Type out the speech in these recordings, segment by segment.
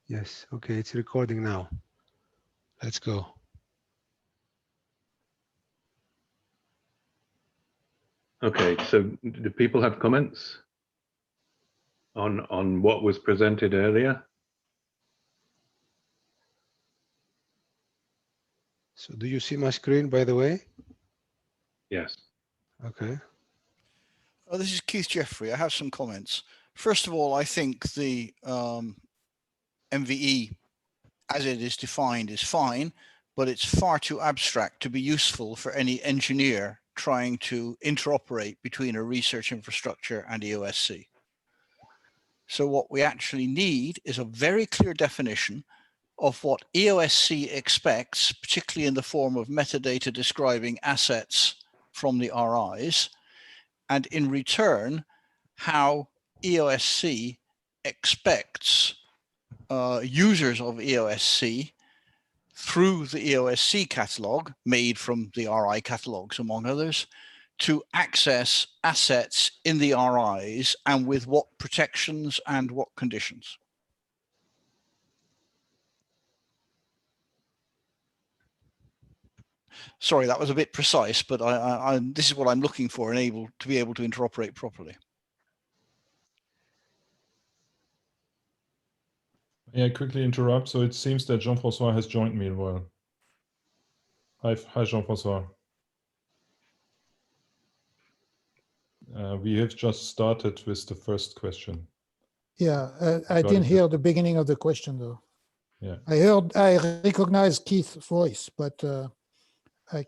Yes, okay, it's recording now. Let's go. Okay, so do people have comments on what was presented earlier? So do you see my screen, by the way? Yes. Okay. This is Keith Jeffrey. I have some comments. First of all, I think the MVE, as it is defined, is fine, but it's far too abstract to be useful for any engineer trying to interoperate between a research infrastructure and EOSC. So what we actually need is a very clear definition of what EOSC expects, particularly in the form of metadata describing assets from the RIs, and in return, how EOSC expects users of EOSC through the EOSC catalog, made from the RI catalogs, among others, to access assets in the RIs and with what protections and what conditions. Sorry, that was a bit precise, but this is what I'm looking for and able to be able to interoperate properly. May I quickly interrupt? So it seems that Jean-François has joined meanwhile. Hi Jean-François. We have just started with the first question. Yeah, I didn't hear the beginning of the question though. Yeah, I recognized Keith's voice, but I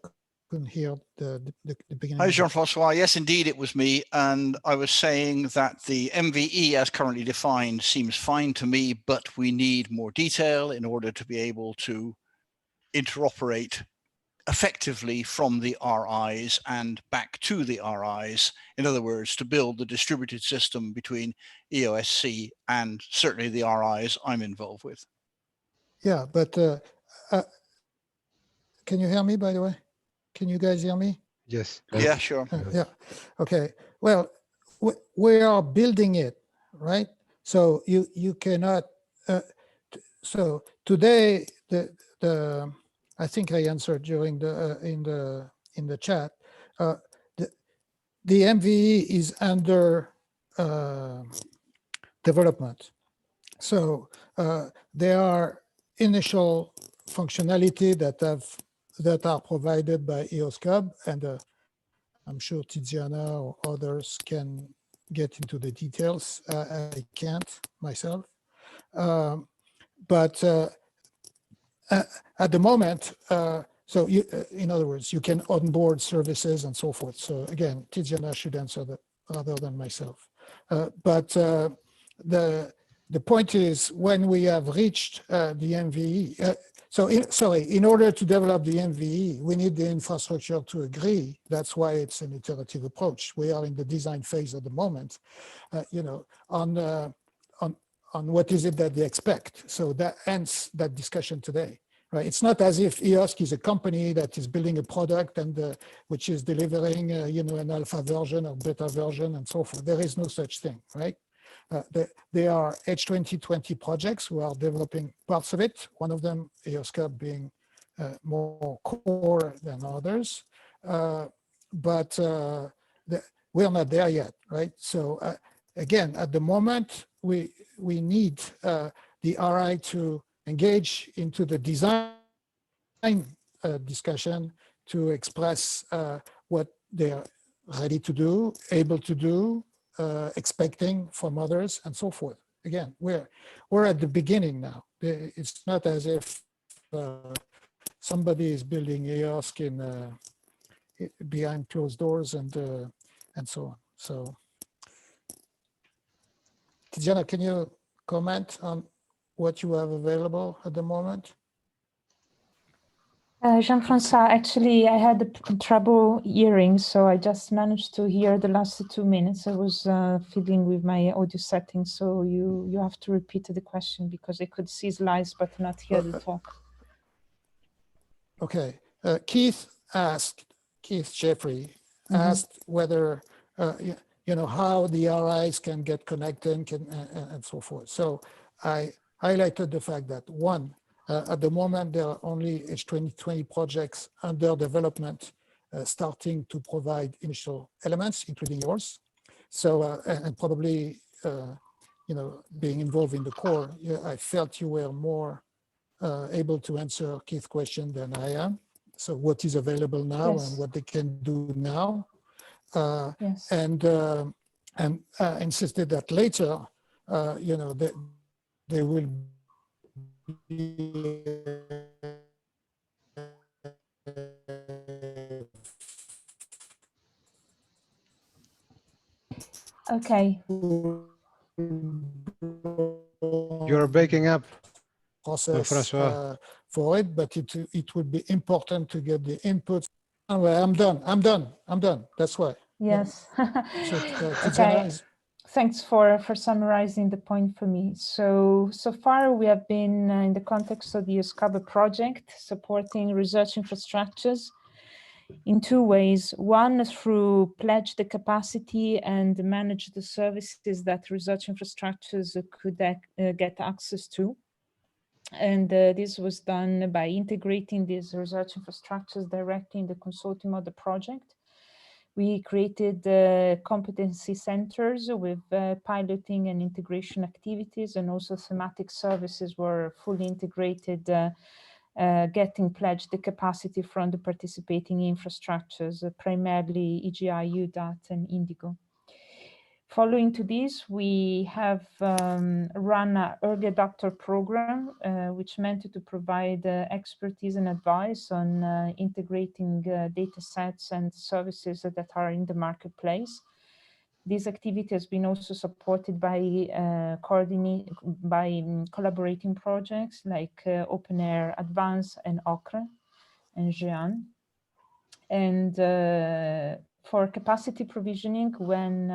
couldn't hear the beginning. Hi, Jean-François. Yes, indeed, it was me. And I was saying that the MVE as currently defined seems fine to me, but we need more detail in order to be able to interoperate effectively from the RIs and back to the RIs. In other words, to build the distributed system between EOSC and certainly the RIs I'm involved with. Yeah, but can you hear me, by the way? Can you guys hear me? Yes. Yeah, sure. Yeah. Okay. Well, we are building it, right? So you cannot. So today, I think I answered during the in the chat. The MVE is under development. So there are initial functionality that are provided by EOSC, and I'm sure Tiziana or others can get into the details. I can't myself. But at the moment, so in other words, you can onboard services and so forth. So again, Tiziana should answer that rather than myself. But the point is, when we have reached the MVE, in order to develop the MVE, we need the infrastructure to agree. That's why it's an iterative approach. We are in the design phase at the moment, on what is it that they expect. So that ends that discussion today, right? It's not as if EOSC is a company that is building a product and which is delivering, an alpha version or beta version and so forth. There is no such thing, right? There are H2020 projects who are developing parts of it. One of them, EOSC, being more core than others, but we're not there yet, right? So again, at the moment, we need the RI to engage into the design discussion to express what they're ready to do, able to do, expecting from others, and so forth. Again, we're at the beginning now. It's not as if somebody is building EOSC behind closed doors and so on. So, Tiziana, can you comment on what you have available at the moment? Jean-François, actually, I had trouble hearing, so I just managed to hear the last 2 minutes. I was fiddling with my audio settings, so you have to repeat the question because I could see slides but not hear the talk. Okay. Keith Jeffrey asked whether, how the RIs can get connected and so forth. So I highlighted the fact that one, at the moment, there are only H2020 projects under development starting to provide initial elements, including yours. So, and probably, you know, being involved in the core, I felt you were more able to answer Keith's question than I am. So what is available now Yes. and what they can do now. Yes. And insisted that later, you know, they will be Okay. You're breaking up, process Francois. for it, but it would be important to get the inputs. Anyway, I'm done. That's why. Yes. So Tiziana Okay. is Thanks for summarizing the point for me. So far we have been in the context of the EOSCABA project supporting research infrastructures in two ways. One, through pledge the capacity and manage the services that research infrastructures could get access to. And this was done by integrating these research infrastructures directly in the consortium of the project. We created competency centers with piloting and integration activities, and also thematic services were fully integrated, getting pledged the capacity from the participating infrastructures, primarily EGI, UDAT, and Indigo. Following to this, we have run an early adopter program, which meant to provide expertise and advice on integrating data sets and services that are in the marketplace. This activity has been also supported by collaborating projects like OpenAir Advance and OCRE and GEAN. And for capacity provisioning, when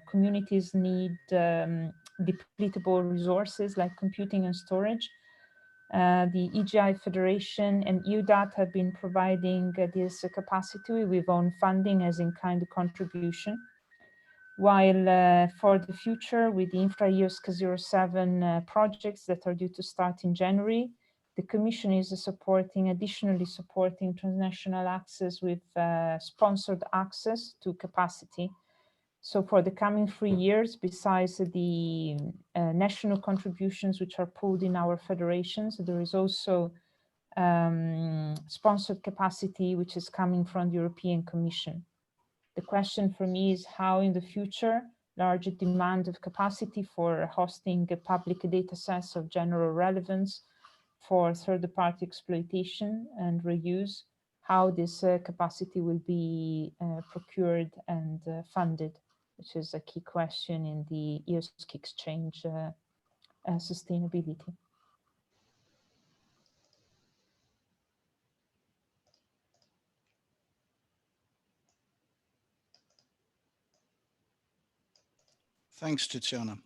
communities need depletable resources like computing and storage, the EGI Federation and UDAT have been providing this capacity with own funding as in-kind contribution. While for the future, with the Infra EOSC 07 projects that are due to start in January, the Commission is additionally supporting transnational access with sponsored access to capacity. So for the coming 3 years, besides the national contributions which are pooled in our federations, there is also sponsored capacity which is coming from the European Commission. The question for me is how in the future, larger demand of capacity for hosting public data sets of general relevance for third-party exploitation and reuse, how this capacity will be procured and funded, which is a key question in the EOSC exchange sustainability. Thanks, Tiziana.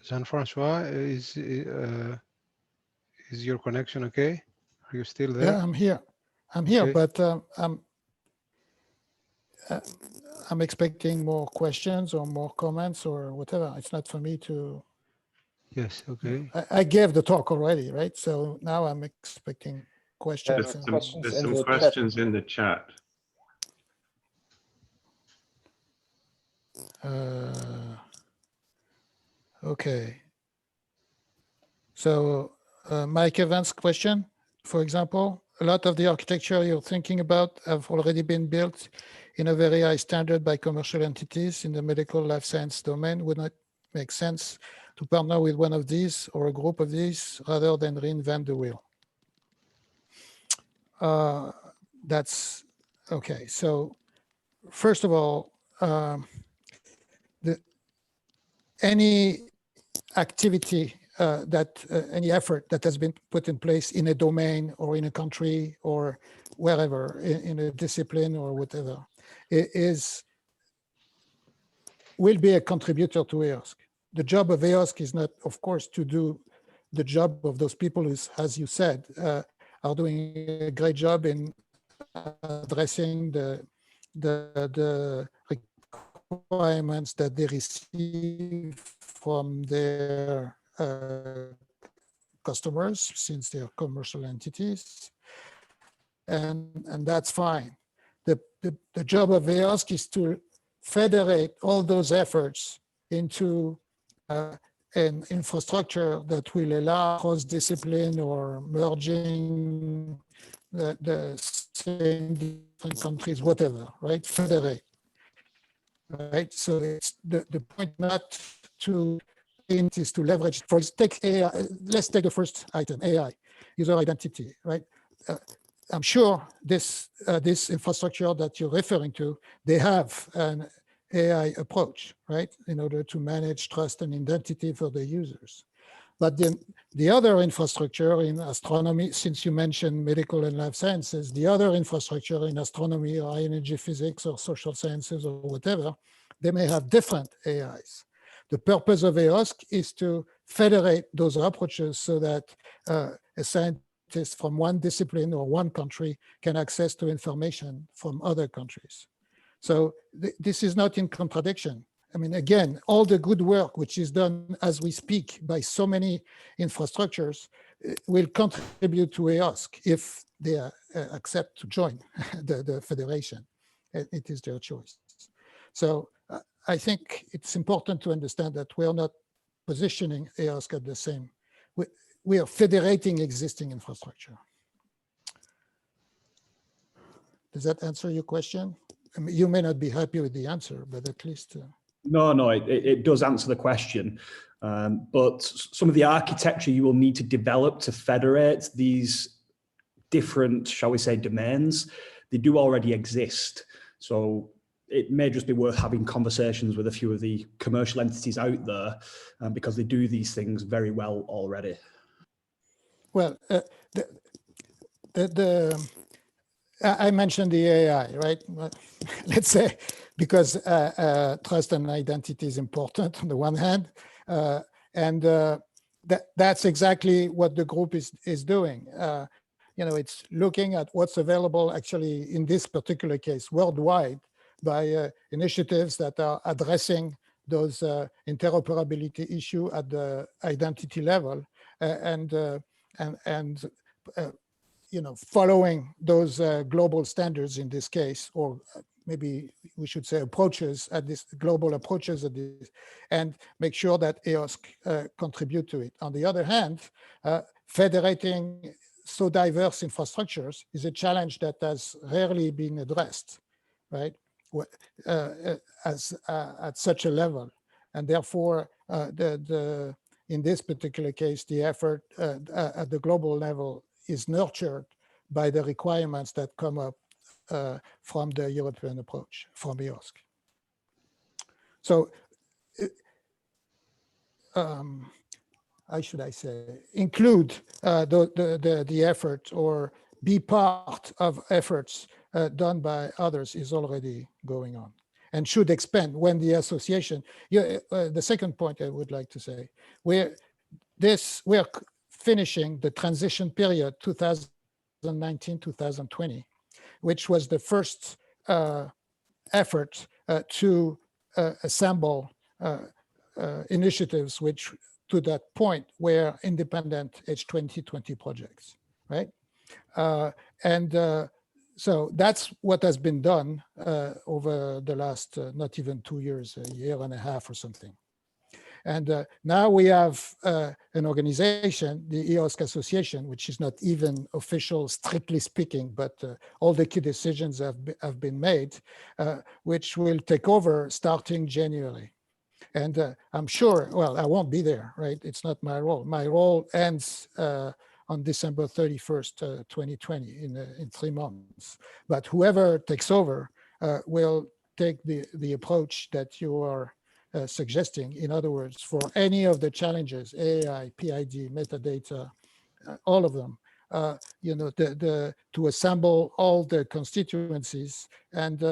Jean-Francois, is your connection okay? Are you still there? yeah, I'm here, Okay. but I'm expecting more questions or more comments or whatever. It's not for me to. Yes, okay. I gave the talk already, right? So now I'm expecting questions. There's some questions in the chat. Okay. So Mike Evans' question, for example, a lot of the architecture you're thinking about have already been built in a very high standard by commercial entities in the medical life science domain. Would not make sense to partner with one of these or a group of these rather than reinvent the wheel. That's okay. So first of all, any activity any effort that has been put in place in a domain or in a country or wherever in a discipline or whatever, it is will be a contributor to EOSC. The job of EOSC is not, of course, to do the job of those people who, as you said, are doing a great job in addressing the requirements that they receive from their customers, since they are commercial entities, and that's fine. The job of EOSC is to federate all those efforts into an infrastructure that will allow cross-discipline or merging the same different countries, whatever, right? Federate, right? So it's the point not to is to leverage. For take AI. Let's take the first item, AI, user identity, right? I'm sure this infrastructure that you're referring to, they have an AI approach, right, in order to manage trust and identity for the users. But then the other infrastructure in astronomy, since you mentioned medical and life sciences, the other infrastructure in astronomy or energy physics or social sciences or whatever, they may have different AIs. The purpose of EOSC is to federate those approaches so that a scientist from one discipline or one country can access to information from other countries. So this is not in contradiction. I mean, again, all the good work which is done as we speak by so many infrastructures will contribute to EOSC if they accept to join the federation. It is their choice. So I think it's important to understand that we are not positioning EOSC at the same. We are federating existing infrastructure. Does that answer your question? I mean, you may not be happy with the answer, but at least. No, it does answer the question. But some of the architecture you will need to develop to federate these different, shall we say, domains, they do already exist. So it may just be worth having conversations with a few of the commercial entities out there because they do these things very well already. Well, I mentioned the AI, right? Let's say, because trust and identity is important on the one hand, and that's exactly what the group is doing. You know, it's looking at what's available actually in this particular case worldwide by initiatives that are addressing those interoperability issue at the identity level, and you know, following those global standards in this case, or maybe we should say approaches at this, global approaches at this, and make sure that EOSC contribute to it. On the other hand, federating so diverse infrastructures is a challenge that has rarely been addressed, right? At such a level, and therefore in this particular case, the effort at the global level is nurtured by the requirements that come up from the European approach, from EOSC. So, how should I say, include the effort or be part of efforts done by others is already going on and should expand when the association. The second point I would like to say, we're finishing the transition period 2019-2020, which was the first effort to assemble initiatives which to that point were independent H2020 projects, right? So that's what has been done over the last not even 2 years, a year and a half or something. And now we have an organization, the EOSC Association, which is not even official, strictly speaking, but all the key decisions have been made, which will take over starting January. And I'm sure, well, I won't be there, right? It's not my role. My role ends on December 31st, 2020, in 3 months. But whoever takes over will take the approach that you are suggesting. In other words, for any of the challenges, AI, PID, metadata, all of them, you know, to assemble all the constituencies and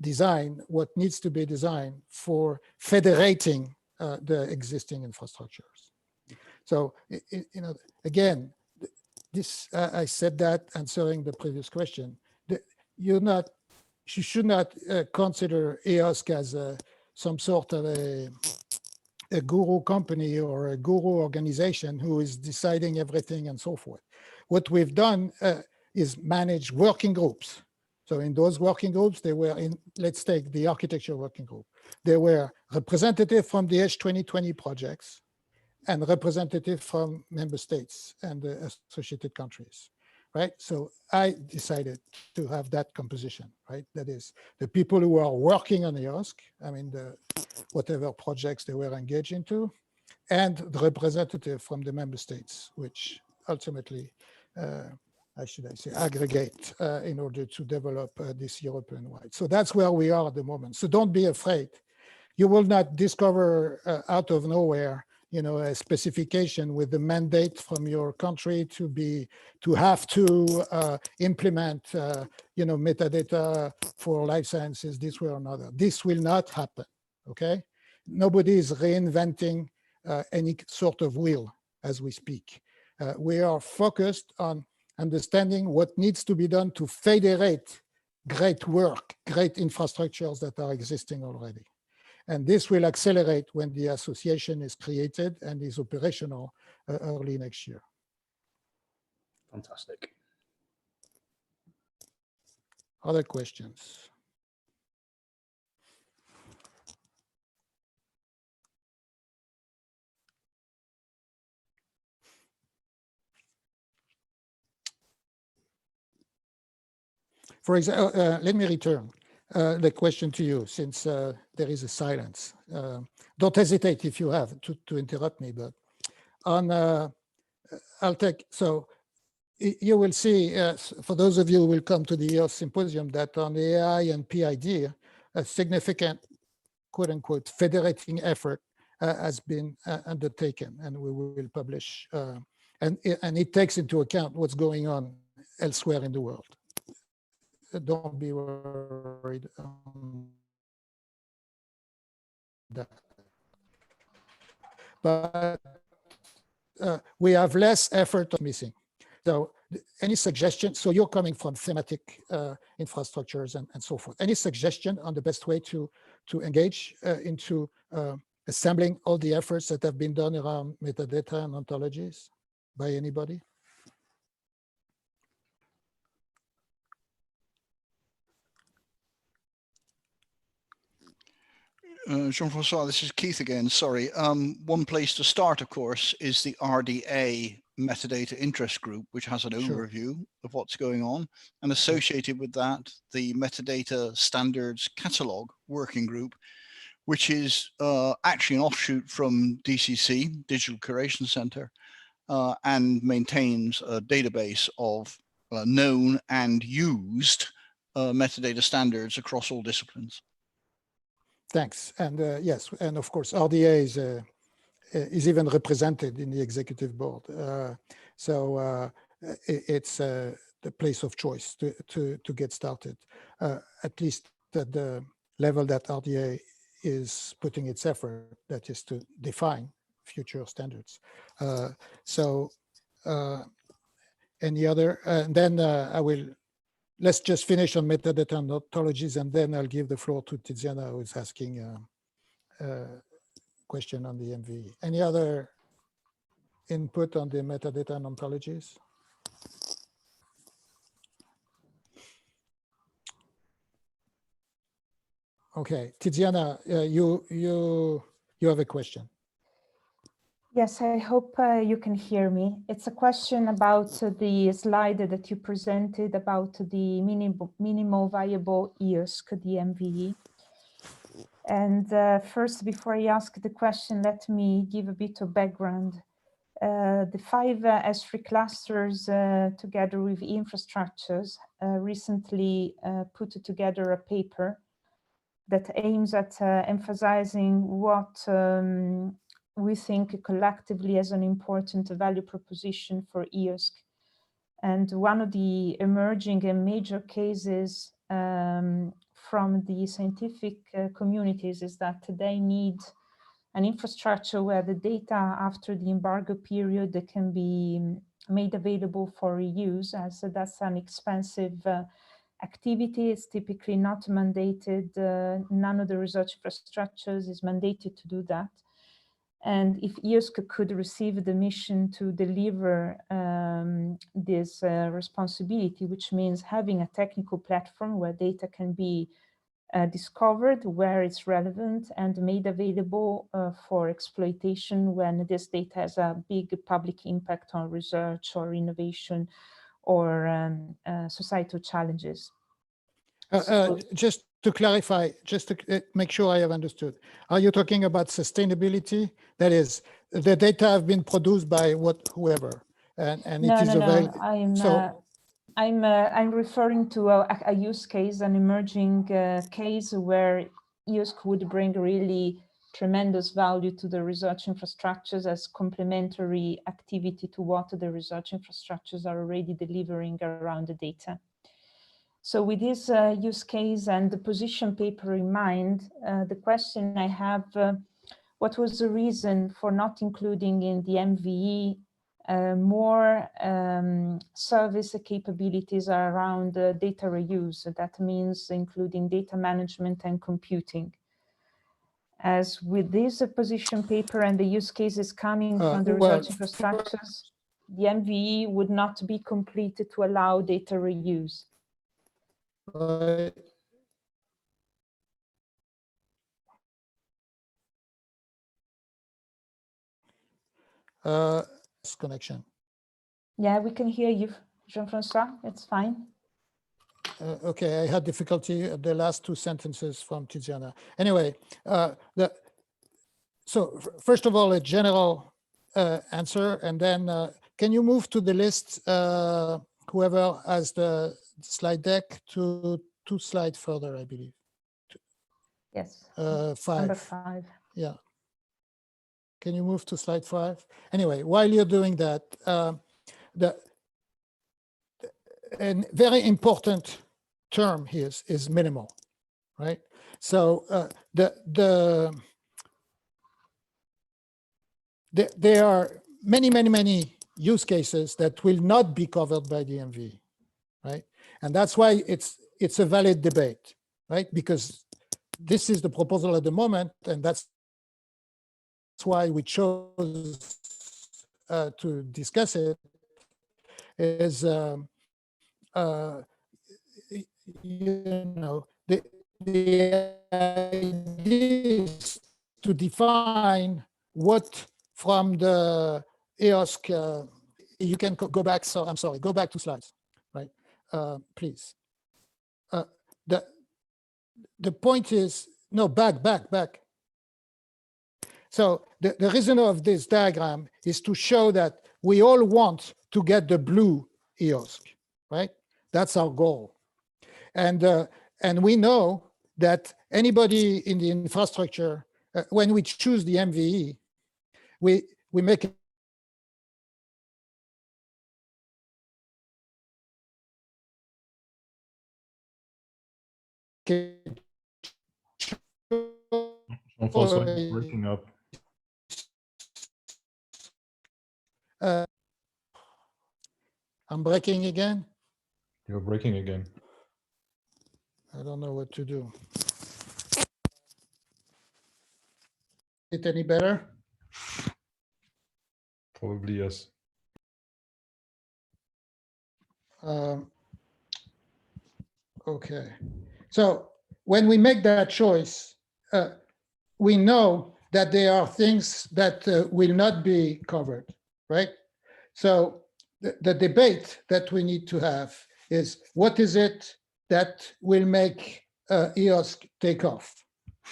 design what needs to be designed for federating the existing infrastructures. So, you know, again, this I said that answering the previous question. You should not consider EOSC as some sort of a guru company or a guru organization who is deciding everything and so forth. What we've done is manage working groups. So in those working groups, they were in, let's take the architecture working group. There were representatives from the Edge 2020 projects and representatives from member states and the associated countries, right? So I decided to have that composition, right? That is the people who are working on EOSC, I mean, whatever projects they were engaged into, and the representative from the member states, which ultimately, I say, aggregate in order to develop this European-wide. So that's where we are at the moment. So don't be afraid. You will not discover out of nowhere, you know, a specification with the mandate from your country to have to implement, you know, metadata for life sciences this way or another. This will not happen. Okay, nobody is reinventing any sort of wheel as we speak. We are focused on understanding what needs to be done to federate great work, great infrastructures that are existing already. And this will accelerate when the association is created and is operational early next year. Fantastic. Other questions? For example, let me return the question to you, since there is a silence. Don't hesitate if you have to interrupt me, but on, I'll take, so you will see, for those of you who will come to the EOS symposium, that on the AI and PID, a significant, quote unquote, federating effort has been undertaken, and we will publish, and it takes into account what's going on elsewhere in the world. Don't be worried that. But we have less effort of missing. So any suggestion, so you're coming from thematic infrastructures and so forth. Any suggestion on the best way to engage into assembling all the efforts that have been done around metadata and ontologies by anybody? Jean-François, this is Keith again, sorry. One place to start, of course, is the RDA Metadata Interest Group, which has an overview of what's going on. And associated with that, the Metadata Standards Catalog Working Group, which is actually an offshoot from DCC, Digital Curation Center, and maintains a database of known and used metadata standards across all disciplines. Thanks. And yes, and of course, RDA is even represented in the executive board. So it's the place of choice to get started, at least at the level that RDA is putting its effort, that is to define future standards. So any other, and then I will, let's just finish on metadata and ontologies, and then I'll give the floor to Tiziana, who is asking a question on the MVE. Any other input on the metadata and ontologies? Okay, Tiziana, you have a question. Yes, I hope you can hear me. It's a question about the slide that you presented about the minimal viable EOSC, the MVE. And first, before I ask the question, let me give a bit of background. The 5 ESFRI clusters, together with infrastructures, recently put together a paper that aims at emphasizing what we think collectively as an important value proposition for EOSC. And one of the emerging and major cases from the scientific communities is that they need an infrastructure where the data after the embargo period can be made available for reuse, as that's an expensive activity. It's typically not mandated. None of the research infrastructures is mandated to do that. And if EOSC could receive the mission to deliver this responsibility, which means having a technical platform where data can be discovered where it's relevant and made available for exploitation when this data has a big public impact on research or innovation or societal challenges. Just to clarify, just to make sure I have understood, are you talking about sustainability? That is, the data have been produced by whoever, and no, it is available. I'm referring to a use case, an emerging case where EOSC would bring really tremendous value to the research infrastructures as complementary activity to what the research infrastructures are already delivering around the data. So with this use case and the position paper in mind, the question I have, what was the reason for not including in the MVE more service capabilities around data reuse? That means including data management and computing. As with this position paper and the use cases coming from the research infrastructures, the MVE would not be completed to allow data reuse. Connection. Yeah, we can hear you, Jean-Francois, it's fine. Okay, I had difficulty at the last two sentences from Tiziana. Anyway, so first of all, a general answer, and then can you move to the list, whoever has the slide deck, to 2 slides further, I believe. Yes. 5. Number 5. Yeah. Can you move to slide 5? Anyway, while you're doing that, a very important term here is minimal, right? So there are many use cases that will not be covered by the MVE, right? And that's why it's a valid debate, right? Because this is the proposal at the moment, and that's why we chose to discuss it. Is you know, the idea is to define what from the EOSC, you can go back, so I'm sorry, go back 2 slides, right? Please. The point is, no, back. So the reason of this diagram is to show that we all want to get the blue EOSC, right? That's our goal. And we know that anybody in the infrastructure, when we choose the MVE, we make it Jean-François, breaking up. I'm breaking again. You're breaking again. I don't know what to do. Is it any better? Probably yes. Okay. So when we make that choice, we know that there are things that will not be covered, right? So the debate that we need to have is what is it that will make EOSC take off,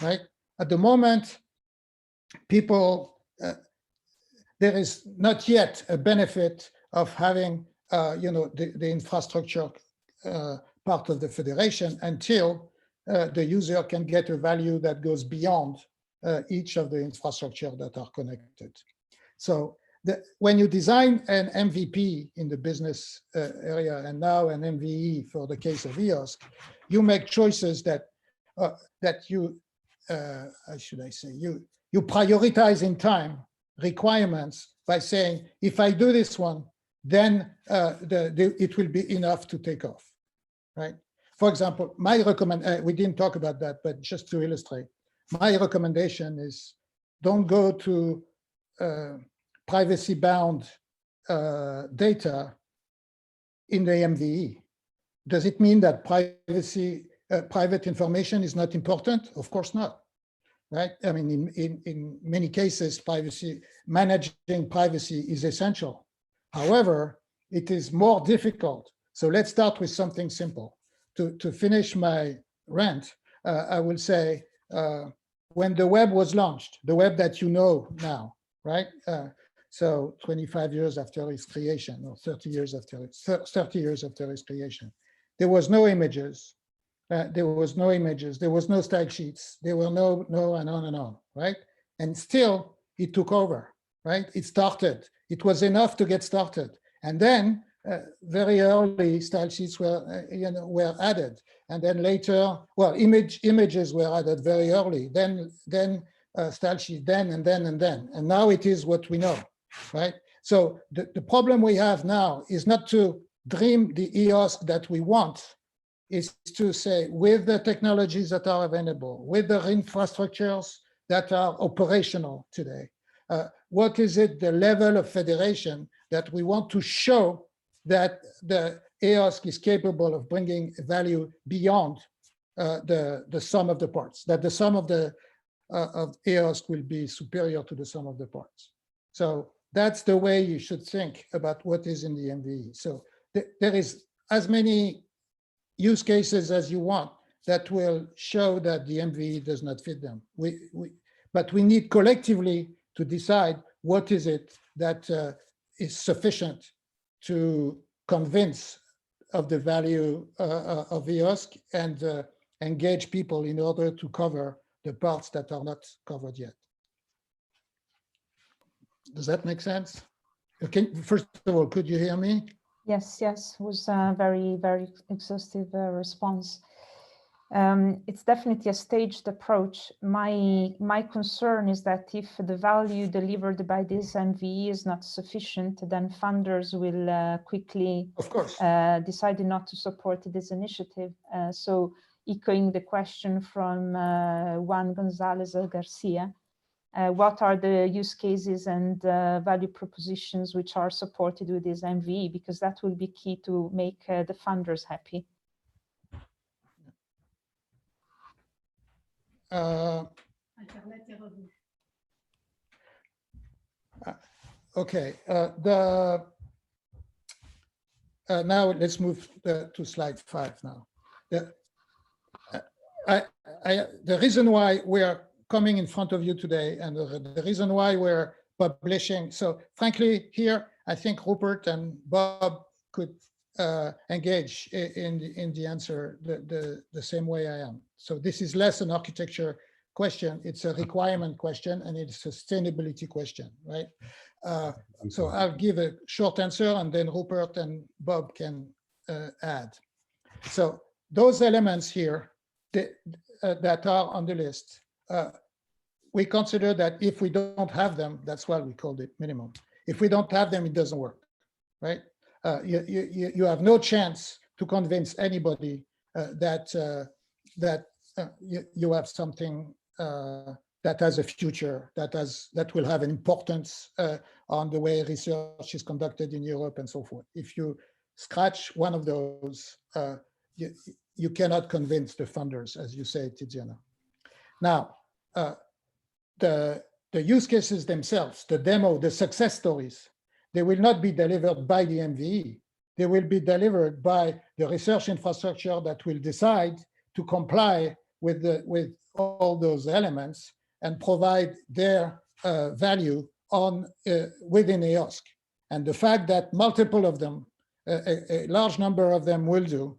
right? At the moment, people, there is not yet a benefit of having, the infrastructure part of the federation until the user can get a value that goes beyond each of the infrastructure that are connected. So when you design an MVP in the business area and now an MVE for the case of EOSC, you make choices that that you, how should I say, you prioritize in time requirements by saying, if I do this one, then it will be enough to take off, right? For example, my we didn't talk about that, but just to illustrate, my recommendation is don't go to privacy-bound data in the MVE. Does it mean that private information is not important? Of course not, right? I mean, in many cases, managing privacy is essential. However, it is more difficult. So let's start with something simple. To finish my rant, I will say, when the web was launched, the web that you know now, right? So 25 years after its creation, or 30 years after its creation, there was no images. There was no style sheets. There were no and on, right? And still it took over, right? It started. It was enough to get started. And then very early style sheets were added. And then later, well, images were added very early. Then style sheet, then. And now it is what we know, right? So the problem we have now is not to dream the EOSC that we want, is to say, with the technologies that are available, with the infrastructures that are operational today, what is it, the level of federation that we want to show that the EOSC is capable of bringing value beyond the sum of the parts, that the sum of EOSC will be superior to the sum of the parts. So that's the way you should think about what is in the MVE. So there is as many use cases as you want that will show that the MVE does not fit them. But we need collectively to decide what is it that is sufficient to convince of the value of EOSC and engage people in order to cover the parts that are not covered yet. Does that make sense? Okay, first of all, could you hear me? Yes, it was a very, very exhaustive response. It's definitely a staged approach. My concern is that if the value delivered by this MVE is not sufficient, then funders will quickly, of course, decide not to support this initiative. So echoing the question from Juan Gonzalez Garcia, what are the use cases and value propositions which are supported with this MVE? Because that will be key to make the funders happy. Okay, now let's move to slide 5 now. The reason why we're coming in front of you today and the reason why we're publishing, so frankly here, I think Rupert and Bob could engage in the answer the same way I am. So this is less an architecture question, it's a requirement question and it's a sustainability question, right? So I'll give a short answer and then Rupert and Bob can add. So those elements here that are on the list, we consider that if we don't have them, that's why we called it minimum. If we don't have them, it doesn't work, right? You have no chance to convince anybody that you have something that has a future, that will have an importance on the way research is conducted in Europe and so forth. If you scratch one of those, you cannot convince the funders, as you say, Tiziana. Now, the use cases themselves, the demo, the success stories, they will not be delivered by the MVE. They will be delivered by the research infrastructure that will decide to comply with all those elements and provide their value within EOSC. And the fact that multiple of them, a large number of them will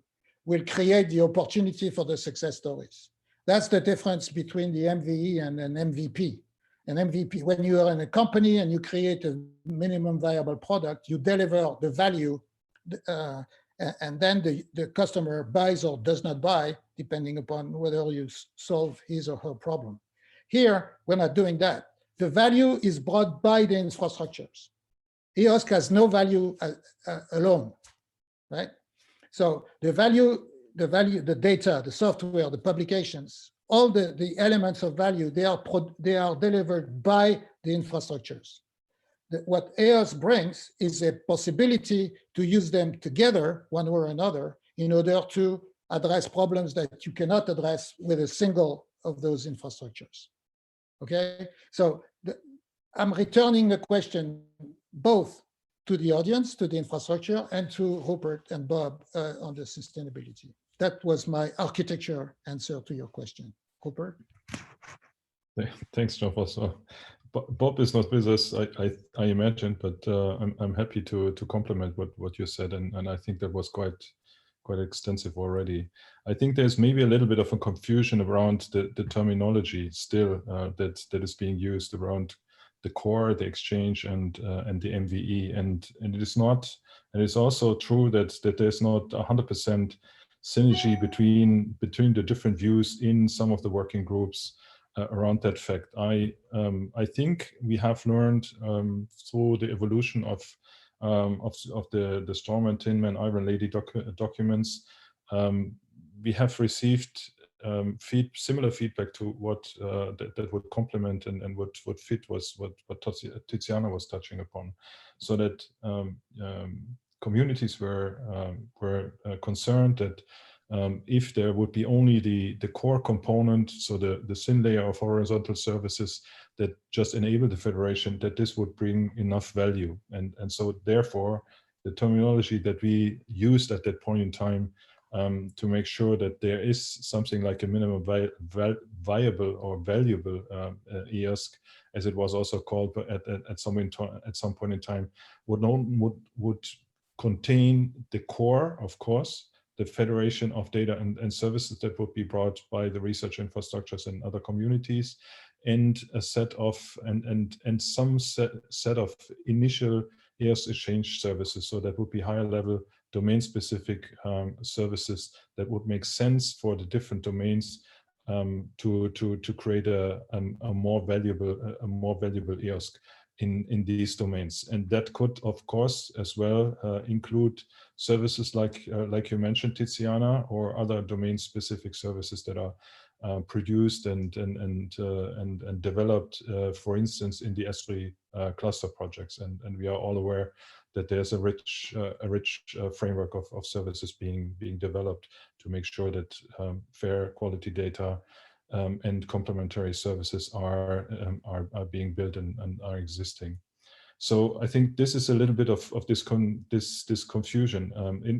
create the opportunity for the success stories. That's the difference between the MVE and an MVP. An MVP, when you are in a company and you create a minimum viable product, you deliver the value and then the customer buys or does not buy, depending upon whether you solve his or her problem. Here, we're not doing that. The value is brought by the infrastructures. EOSC has no value alone, right? So the value, the data, the software, the publications, all the elements of value, they are delivered by the infrastructures. What EOSC brings is a possibility to use them together, one or another, in order to address problems that you cannot address with a single of those infrastructures. Okay, so I'm returning the question both to the audience, to the infrastructure, and to Rupert and Bob on the sustainability. That was my architecture answer to your question. Rupert? Thanks, Jean-François. Bob is not with us, I imagine, but I'm happy to complement what you said, and I think that was quite extensive already. I think there's maybe a little bit of a confusion around the terminology still that is being used around the core, the exchange, and the MVE, and it is not, and it's also true that there's not 100% synergy between the different views in some of the working groups around that fact. I think we have learned through the evolution of the Storm and Tin Man Iron Lady documents. We have received similar feedback to what that would complement and what fit was what Tiziana was touching upon, so that communities were concerned that if there would be only the core component, so the thin layer of horizontal services that just enable the federation, that this would bring enough value. And so therefore, the terminology that we used at that point in time to make sure that there is something like a minimum viable or valuable EOSC, as it was also called at some point in time, would contain the core, of course, the federation of data and services that would be brought by the research infrastructures and other communities, and a set of and some set of initial EOSC exchange services. So that would be higher level domain specific services that would make sense for the different domains to create a more valuable EOSC in these domains. And that could, of course, as well include services like you mentioned, Tiziana, or other domain-specific services that are produced and developed, for instance, in the ESFRI cluster projects. And we are all aware that there's a rich framework of services being developed to make sure that fair quality data and complementary services are being built and are existing. So I think this is a little bit of this confusion.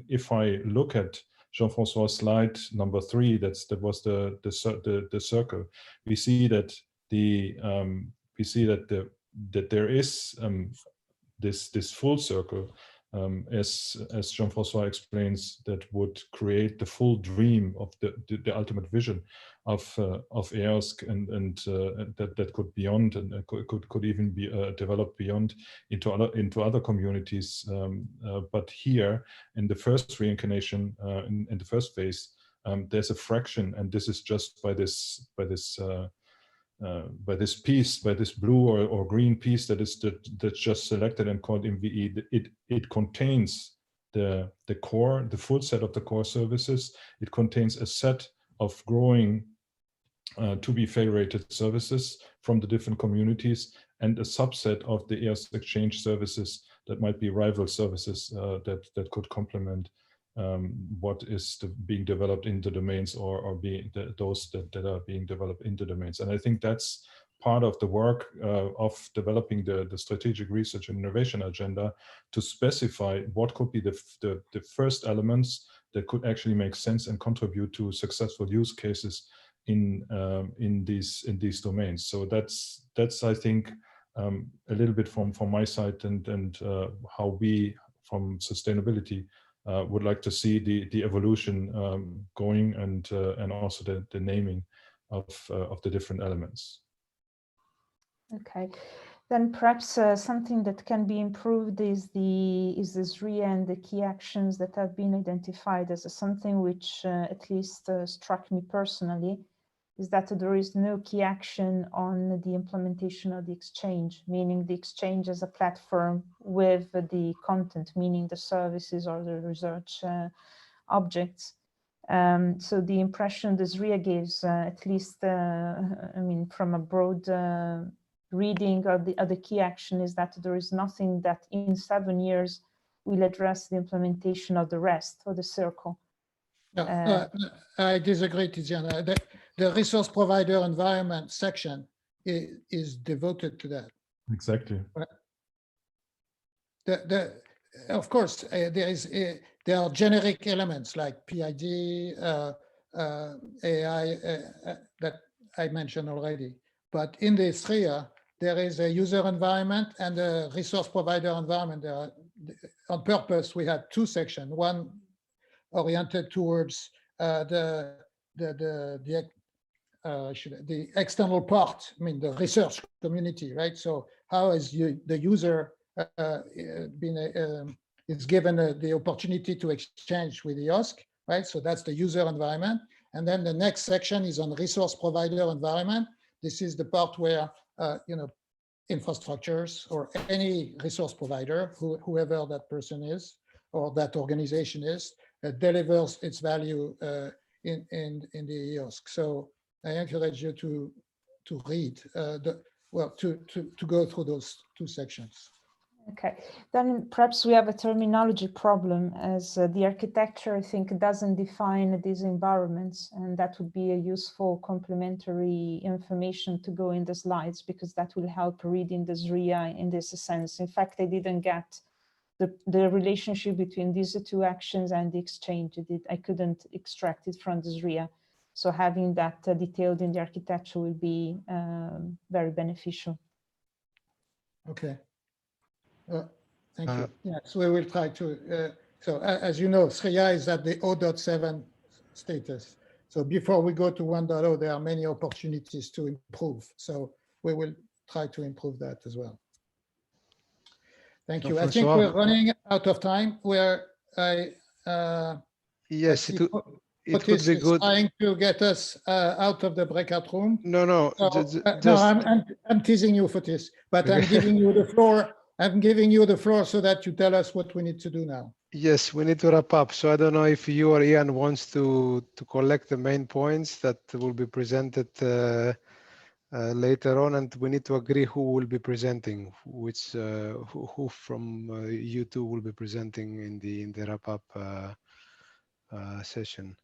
If I look at Jean-François' slide number 3, that was the circle. We see that that there is this full circle, as Jean-François explains, that would create the full dream of the ultimate vision of EOSC, and that could beyond, and could even be developed beyond into other communities. But here in the first reincarnation, in the first phase, there's a fraction, and this is just by this piece, by this blue or green piece that's just selected and called MVE. It contains the core, the full set of the core services. It contains a set of growing to be federated services from the different communities, and a subset of the EOSC exchange services that might be rival services that could complement what is being developed in the domains, or being those that are being developed in the domains. And I think that's part of the work of developing the strategic research and innovation agenda, to specify what could be the first elements that could actually make sense and contribute to successful use cases in these domains. So that's I think a little bit from my side, and how we from sustainability would like to see the evolution going, and also the naming of the different elements. Okay, Then perhaps something that can be improved is this RIA and the key actions that have been identified as something which at least struck me personally, is that there is no key action on the implementation of the exchange, meaning the exchange as a platform with the content, meaning the services or the research objects. So the impression this RIA gives, at least, I mean, from a broad reading of the other key action, is that there is nothing that in 7 years will address the implementation of the rest of the circle. No, I disagree, Tiziana. The resource provider environment section is devoted to that. Exactly. Of course, there are generic elements like PID, AI that I mentioned already. But in the ESFRI, there is a user environment and a resource provider environment. On purpose, we had two sections, one oriented towards the external part, I mean, the research community, right? So how is the user is given the opportunity to exchange with EOSC, right? So that's the user environment. And then the next section is on resource provider environment. This is the part where, infrastructures or any resource provider, whoever that person is, or that organization is, delivers its value in the EOSC. So I encourage you to read, to go through those two sections. Okay, then perhaps we have a terminology problem, as the architecture, I think, doesn't define these environments, and that would be a useful complementary information to go in the slides, because that will help reading this RIA in this sense. In fact, I didn't get the relationship between these two actions and the exchange. I couldn't extract it from this RIA. So having that detailed in the architecture will be very beneficial. Okay. Thank you. Yes, we will try to. So as you know, SRIA is at the 0.7 status. So before we go to 1.0, there are many opportunities to improve. So we will try to improve that as well. Thank you. I think we're running out of time. Yes, it would be good. Trying to get us out of the breakout room. No. I'm teasing you, Fotis, but I'm giving you the floor. I'm giving you the floor so that you tell us what we need to do now. Yes, we need to wrap up. So I don't know if you or Ian wants to collect the main points that will be presented later on, and we need to agree who will be presenting, which who from you two will be presenting in the wrap-up session.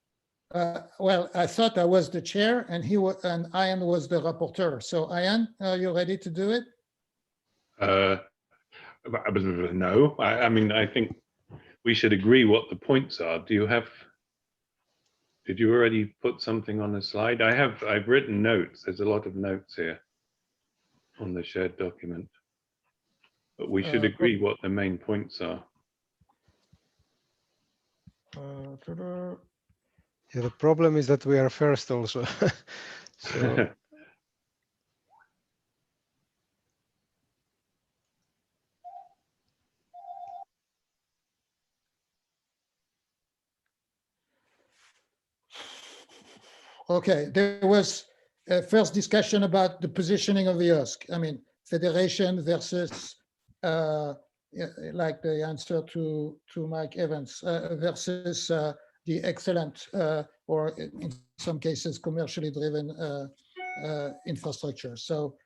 Well, I thought I was the chair, and Ian was the rapporteur. So Ian, are you ready to do it? No, I mean, I think we should agree what the points are. Did you already put something on the slide? I've written notes. There's a lot of notes here on the shared document, but we should agree what the main points are. Yeah, the problem is that we are first also. So okay, there was a first discussion about the positioning of the EOSC. I mean, federation versus, like the answer to Mike Evans, versus the excellent, or in some cases, commercially driven infrastructure. So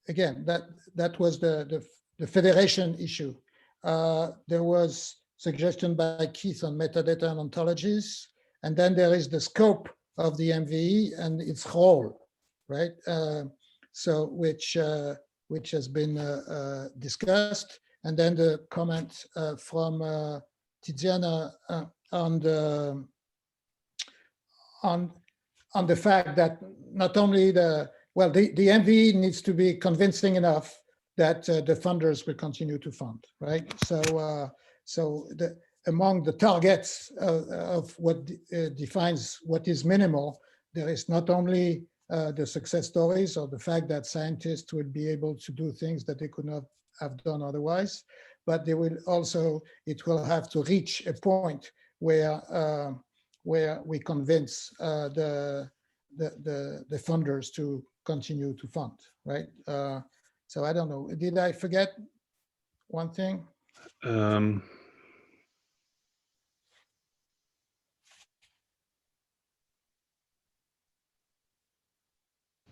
again, that was the federation issue. There was suggestion by Keith on metadata and ontologies. And then there is the scope of the MVE and its role, right? So which has been discussed. And then the comment from Tiziana on the fact that not only the MVE needs to be convincing enough that the funders will continue to fund, right? So among the targets of what defines what is minimal, there is not only the success stories or the fact that scientists will be able to do things that they could not have done otherwise, but they will also, it will have to reach a point where we convince the funders to continue to fund, right? So I don't know, did I forget one thing?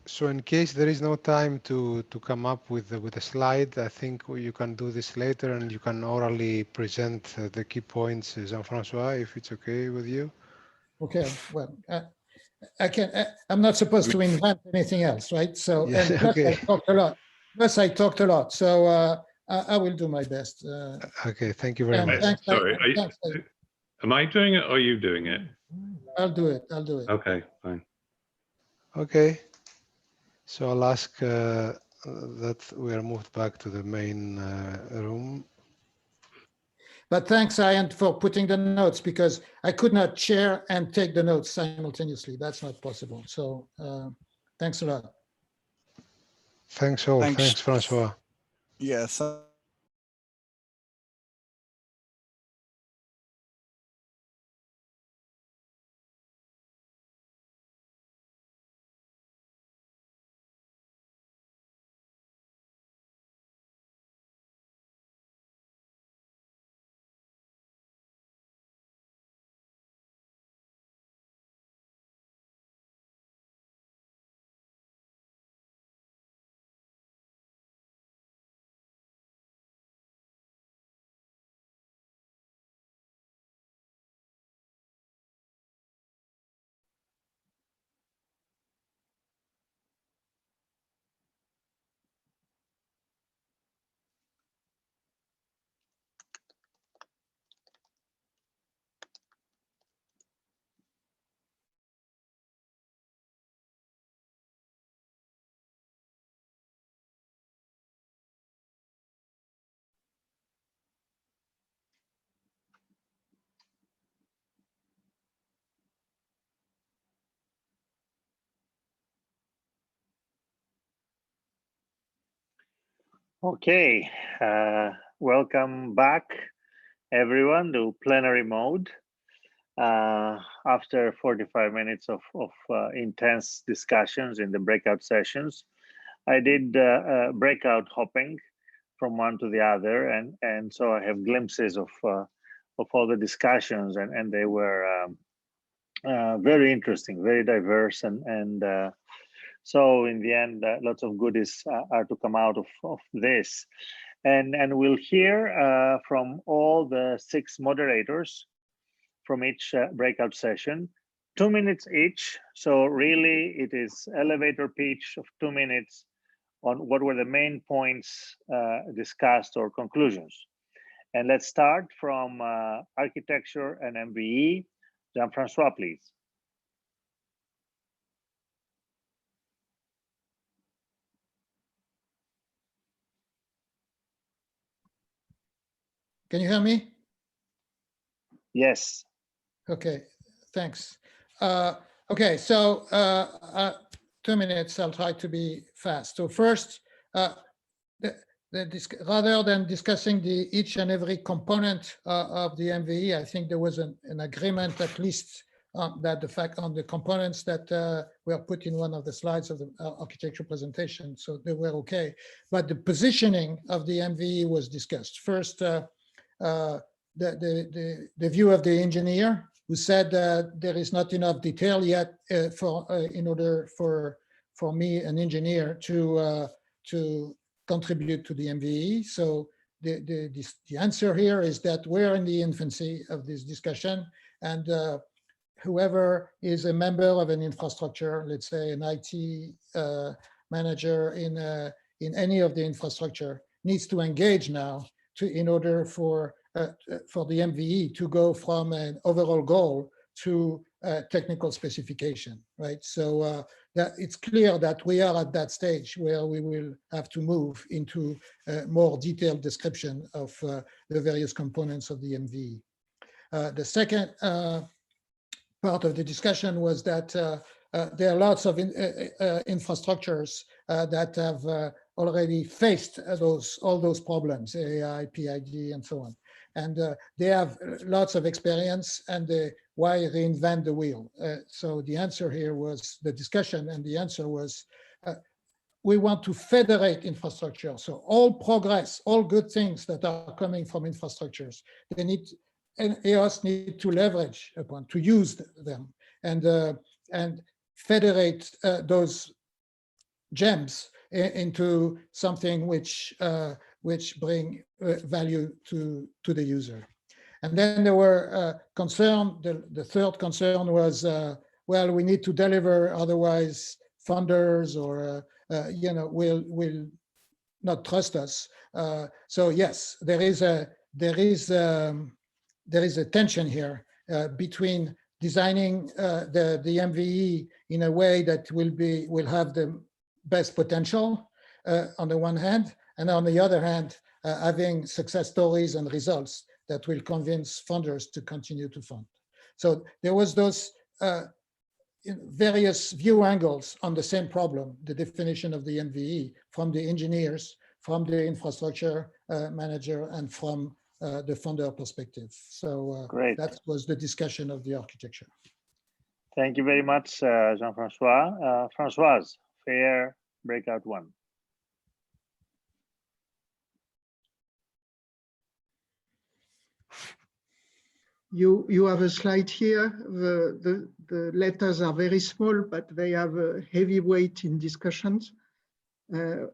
So in case there is no time to come up with a slide, I think you can do this later and you can orally present the key points, Jean-François, if it's okay with you. Okay, well, I'm not supposed to invent anything else, right? So, Yes, and plus okay. I talked a lot. So I will do my best. Okay, thank you very much. Sorry, am I doing it or are you doing it? I'll do it. Okay, fine. Okay, so I'll ask that we are moved back to the main room. But thanks, Ian, for putting the notes, because I could not share and take the notes simultaneously. That's not possible. So thanks a lot. Thanks all. Thanks, Francois. Yeah. Okay, welcome back everyone to plenary mode. After 45 minutes of intense discussions in the breakout sessions, I did breakout hopping from one to the other, and so I have glimpses of all the discussions, and they were very interesting, very diverse, and so in the end, lots of goodies are to come out of this. And we'll hear from all the 6 moderators from each breakout session, 2 minutes each. So really it is elevator pitch of 2 minutes on what were the main points discussed or conclusions. And let's start from architecture and MVE. Jean-François, please. Can you hear me? Yes. Okay, thanks. Okay, so 2 minutes, I'll try to be fast. So first, rather than discussing each and every component of the MVE, I think there was an agreement, at least that the fact on the components that were put in one of the slides of the architecture presentation, so they were okay. But the positioning of the MVE was discussed. First, the view of the engineer, who said that there is not enough detail yet in order for me, an engineer, to contribute to the MVE. So the answer here is that we're in the infancy of this discussion, and whoever is a member of an infrastructure, let's say an IT manager in any of the infrastructure, needs to engage now in order for the MVE to go from an overall goal to technical specification, right? So that it's clear that we are at that stage where we will have to move into a more detailed description of the various components of the MVE. The second part of the discussion was that there are lots of infrastructures that have already faced all those problems, AI, PID, and so on. And they have lots of experience, and why reinvent the wheel? So the answer here was the discussion, and the answer was, we want to federate infrastructure. So all progress, all good things that are coming from infrastructures, they need, and EOS need to leverage upon, to use them, and federate those gems into something which bring value to the user. And then there were concern. The third concern was, well, we need to deliver, otherwise funders or will not trust us. So yes, there is a tension here between designing the MVE in a way that will have the best potential on the one hand, and on the other hand, having success stories and results that will convince funders to continue to fund. So there was those various view angles on the same problem, the definition of the MVE, from the engineers, from the infrastructure manager, and from the funder perspective. So that was the discussion of the architecture. Thank you very much, Jean-François. Françoise, FAIR Breakout 1. You have a slide here. The letters are very small, but they have a heavy weight in discussions. The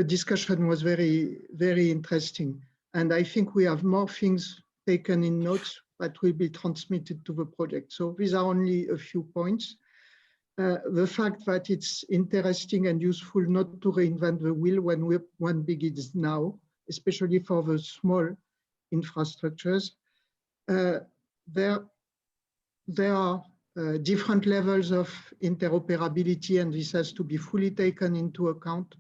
discussion was very, very interesting. And I think we have more things taken in notes that will be transmitted to the project. So these are only a few points. The fact that it's interesting and useful not to reinvent the wheel when one begins now, especially for the small infrastructures. There are different levels of interoperability, and this has to be fully taken into account.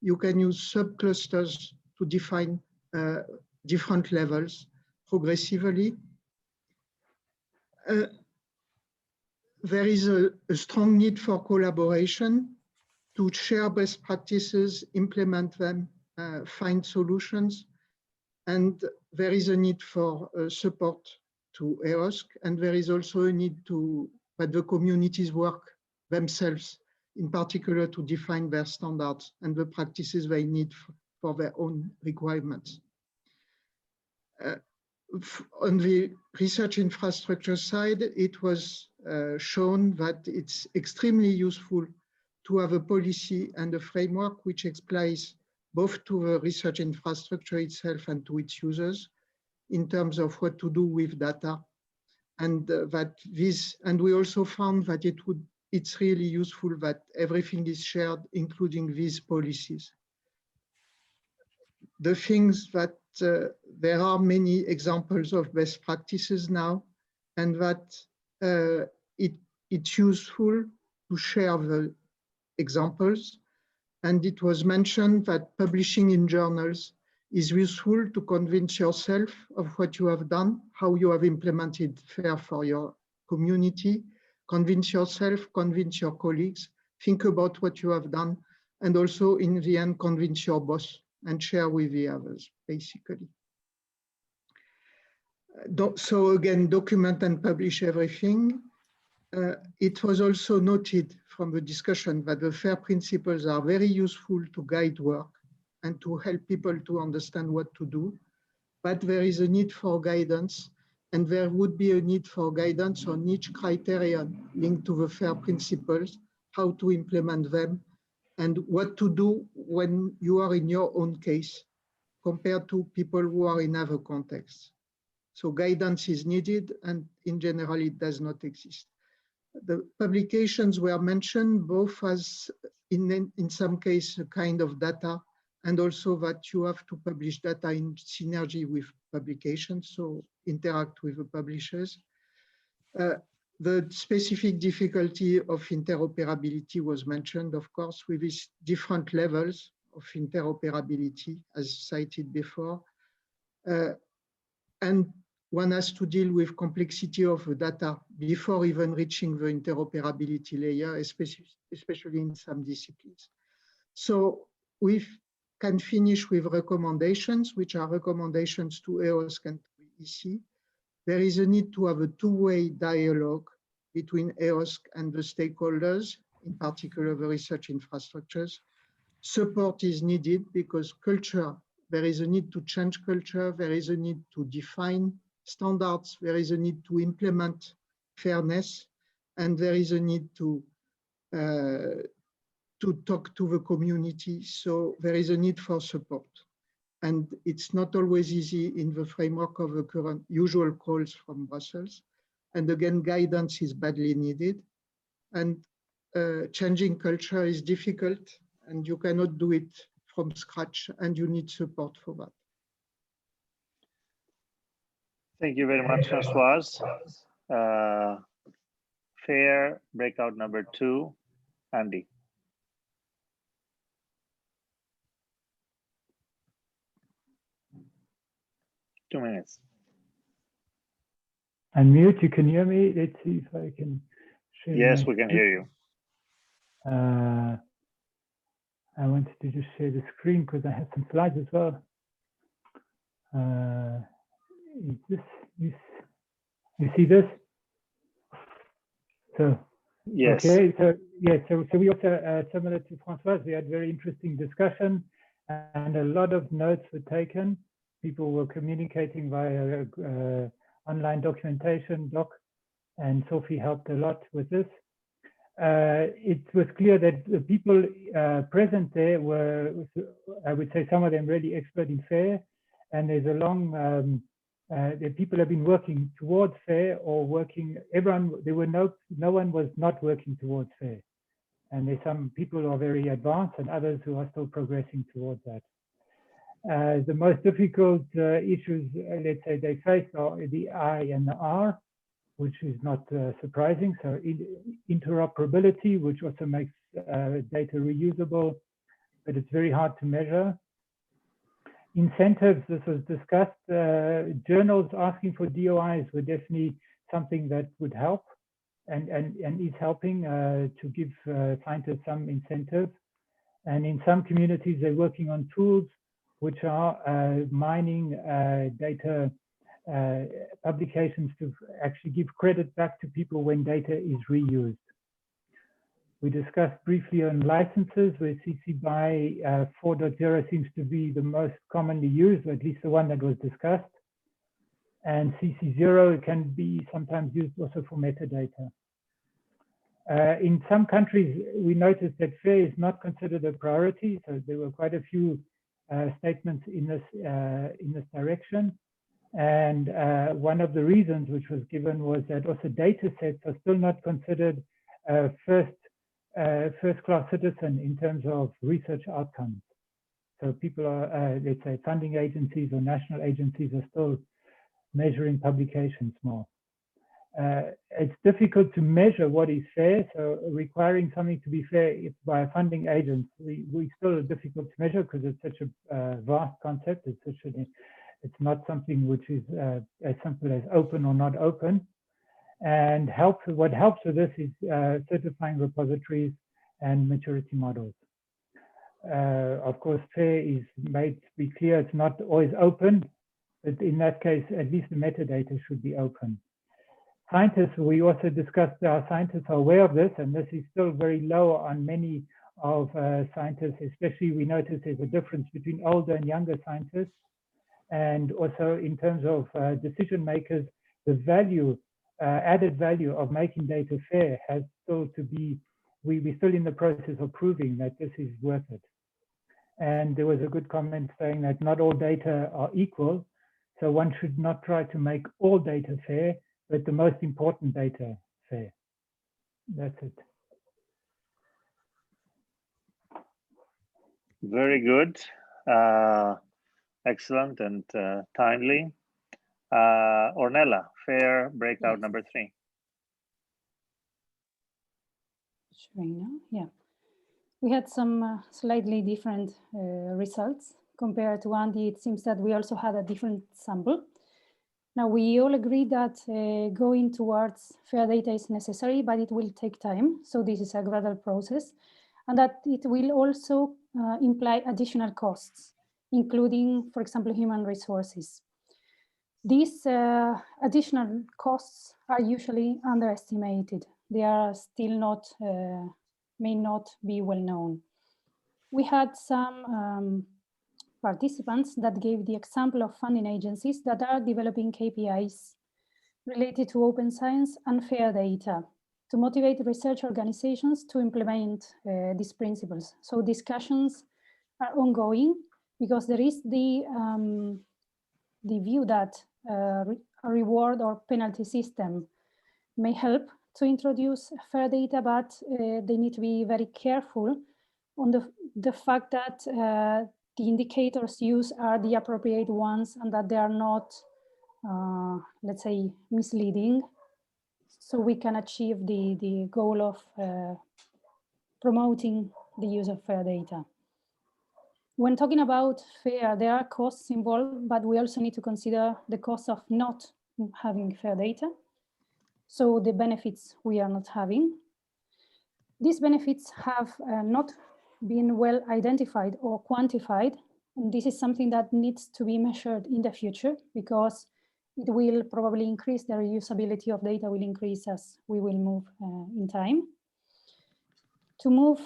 You can use subclusters to define different levels progressively. There is a strong need for collaboration to share best practices, implement them, find solutions. And there is a need for support to EOSC, and there is also a need that the communities work themselves, in particular to define their standards and the practices they need for their own requirements. On the research infrastructure side, it was shown that it's extremely useful to have a policy and a framework which applies both to the research infrastructure itself and to its users in terms of what to do with data. And and we also found that it's really useful that everything is shared, including these policies. The things that there are many examples of best practices now, and that it's useful to share the examples. And it was mentioned that publishing in journals is useful to convince yourself of what you have done, how you have implemented FAIR for your community, convince yourself, convince your colleagues, think about what you have done, and also in the end, convince your boss and share with the others, basically. So again, document and publish everything. It was also noted from the discussion that the FAIR principles are very useful to guide work and to help people to understand what to do. But there is a need for guidance, and there would be a need for guidance on each criterion linked to the FAIR principles, how to implement them, and what to do when you are in your own case compared to people who are in other contexts. So guidance is needed, and in general, it does not exist. The publications were mentioned both as, in some case, a kind of data, and also that you have to publish data in synergy with publications, so interact with the publishers. The specific difficulty of interoperability was mentioned, of course, with these different levels of interoperability, as cited before. And one has to deal with complexity of the data before even reaching the interoperability layer, especially in some disciplines. So we can finish with recommendations, which are recommendations to EOSC and to EC. There is a need to have a two-way dialogue between EOSC and the stakeholders, in particular the research infrastructures. Support is needed because culture, there is a need to change culture, there is a need to define standards, there is a need to implement fairness, and there is a need to talk to the community. So there is a need for support. And it's not always easy in the framework of the current usual calls from Brussels. And again, guidance is badly needed. And changing culture is difficult, and you cannot do it from scratch, and you need support for that. Thank you very much, Françoise. FAIR breakout number 2, Andy. Two minutes. Unmute, you can hear me. Let's see if I can share. Yes, we can hear you. I wanted to just share the screen because I have some slides as well. Is this, you see this? So, yes. Okay, so yeah, so we also, similar to Françoise, we had very interesting discussion and a lot of notes were taken. People were communicating via online documentation, doc, and Sophie helped a lot with this. It was clear that the people present there were, I would say, some of them really expert in FAIR, and there's a long, the people have been working towards FAIR or working, everyone, there were no one was not working towards FAIR. And there's some people who are very advanced and others who are still progressing towards that. The most difficult issues, let's say, they faced are the I and the R, which is not surprising. So interoperability, which also makes data reusable, but it's very hard to measure. Incentives, this was discussed. Journals asking for DOIs were definitely something that would help and is helping to give scientists some incentive. And in some communities, they're working on tools which are mining data publications to actually give credit back to people when data is reused. We discussed briefly on licenses, where CC BY 4.0 seems to be the most commonly used, or at least the one that was discussed. And CC0 can be sometimes used also for metadata. In some countries, we noticed that FAIR is not considered a priority, so there were quite a few statements in this direction. And one of the reasons which was given was that also data sets are still not considered first-class citizen in terms of research outcomes. So people are, let's say, funding agencies or national agencies are still measuring publications more. It's difficult to measure what is fair, so requiring something to be fair by a funding agent, we still are difficult to measure because it's such a vast concept. It's not something which is as simple as open or not open. And what helps with this is certifying repositories and maturity models. Of course, FAIR is made to be clear, it's not always open, but in that case, at least the metadata should be open. Scientists, we also discussed, our scientists are aware of this, and this is still very low on many of scientists, especially we notice there's a difference between older and younger scientists. And also in terms of decision makers, the value, added value of making data fair has still to be, we're still in the process of proving that this is worth it. And there was a good comment saying that not all data are equal, so one should not try to make all data fair, but the most important data fair. That's it. Very good. Excellent and timely. Ornella, FAIR breakout number 3. Showing now, yeah. We had some slightly different results compared to Andy. It seems that we also had a different sample. Now, we all agree that going towards fair data is necessary, but it will take time. So this is a gradual process, and that it will also imply additional costs, including, for example, human resources. These additional costs are usually underestimated. They are still not, may not be well known. We had some participants that gave the example of funding agencies that are developing KPIs related to open science and fair data to motivate research organizations to implement these principles. So discussions are ongoing because there is the view that a reward or penalty system may help to introduce fair data, but they need to be very careful on the fact that the indicators used are the appropriate ones and that they are not, let's say, misleading, so we can achieve the goal of promoting the use of fair data. When talking about fair, there are costs involved, but we also need to consider the cost of not having fair data. So the benefits we are not having. These benefits have not been well identified or quantified. And this is something that needs to be measured in the future because it will probably increase the reusability of data will increase as we will move in time. To move,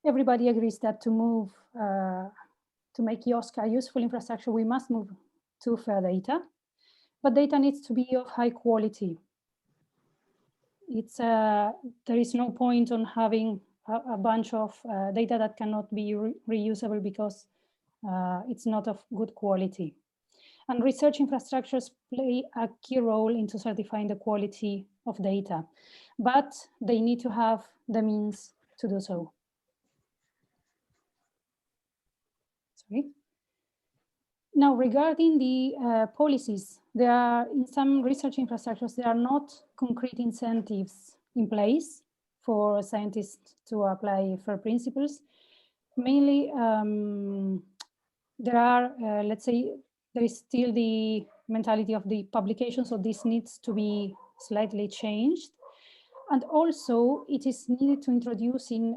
everybody agrees that to move, to make EOSC a useful infrastructure, we must move to fair data, but data needs to be of high quality. It's there is no point on having a bunch of data that cannot be reusable because it's not of good quality. And research infrastructures play a key role into certifying the quality of data, but they need to have the means to do so. Sorry. Now, regarding the policies, there are in some research infrastructures, there are not concrete incentives in place for scientists to apply fair principles. Mainly, there are, let's say, there is still the mentality of the publication, so this needs to be slightly changed. And also, it is needed to introduce in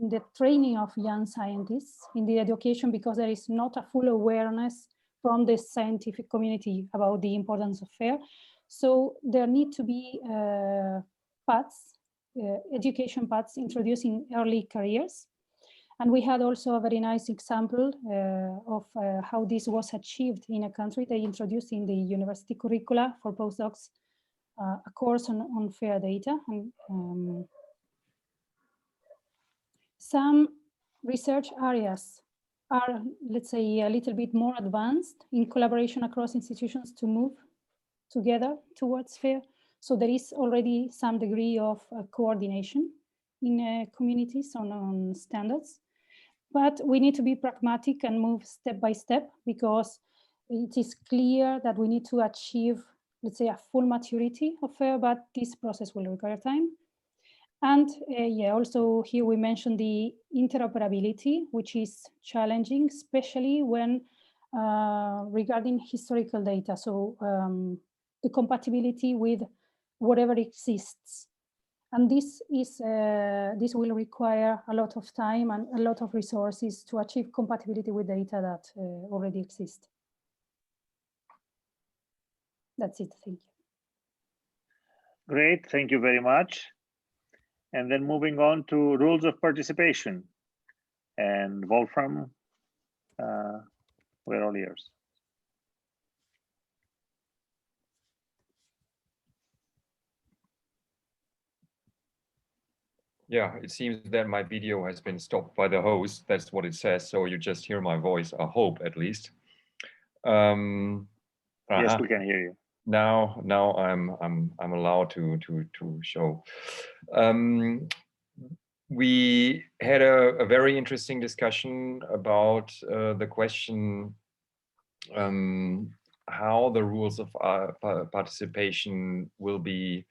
the training of young scientists, in the education, because there is not a full awareness from the scientific community about the importance of FAIR. So there need to be paths, education paths introduced in early careers. And we had also a very nice example of how this was achieved in a country. They introduced in the university curricula for postdocs a course on fair data. And some research areas are, let's say, a little bit more advanced in collaboration across institutions to move together towards FAIR. So there is already some degree of coordination in communities on standards. But we need to be pragmatic and move step by step because it is clear that we need to achieve, let's say, a full maturity of FAIR, but this process will require time. And yeah, also here we mentioned the interoperability, which is challenging, especially when regarding historical data. So the compatibility with whatever exists. And this is this will require a lot of time and a lot of resources to achieve compatibility with data that already exist. That's it. Thank you. Great. Thank you very much. And then moving on to rules of participation. And Wolfram, we're all ears. Yeah, it seems that my video has been stopped by the host. That's what it says. So you just hear my voice, I hope at least. Yes, we can hear you. Now I'm allowed to show. We had a very interesting discussion about the question how the rules of participation will be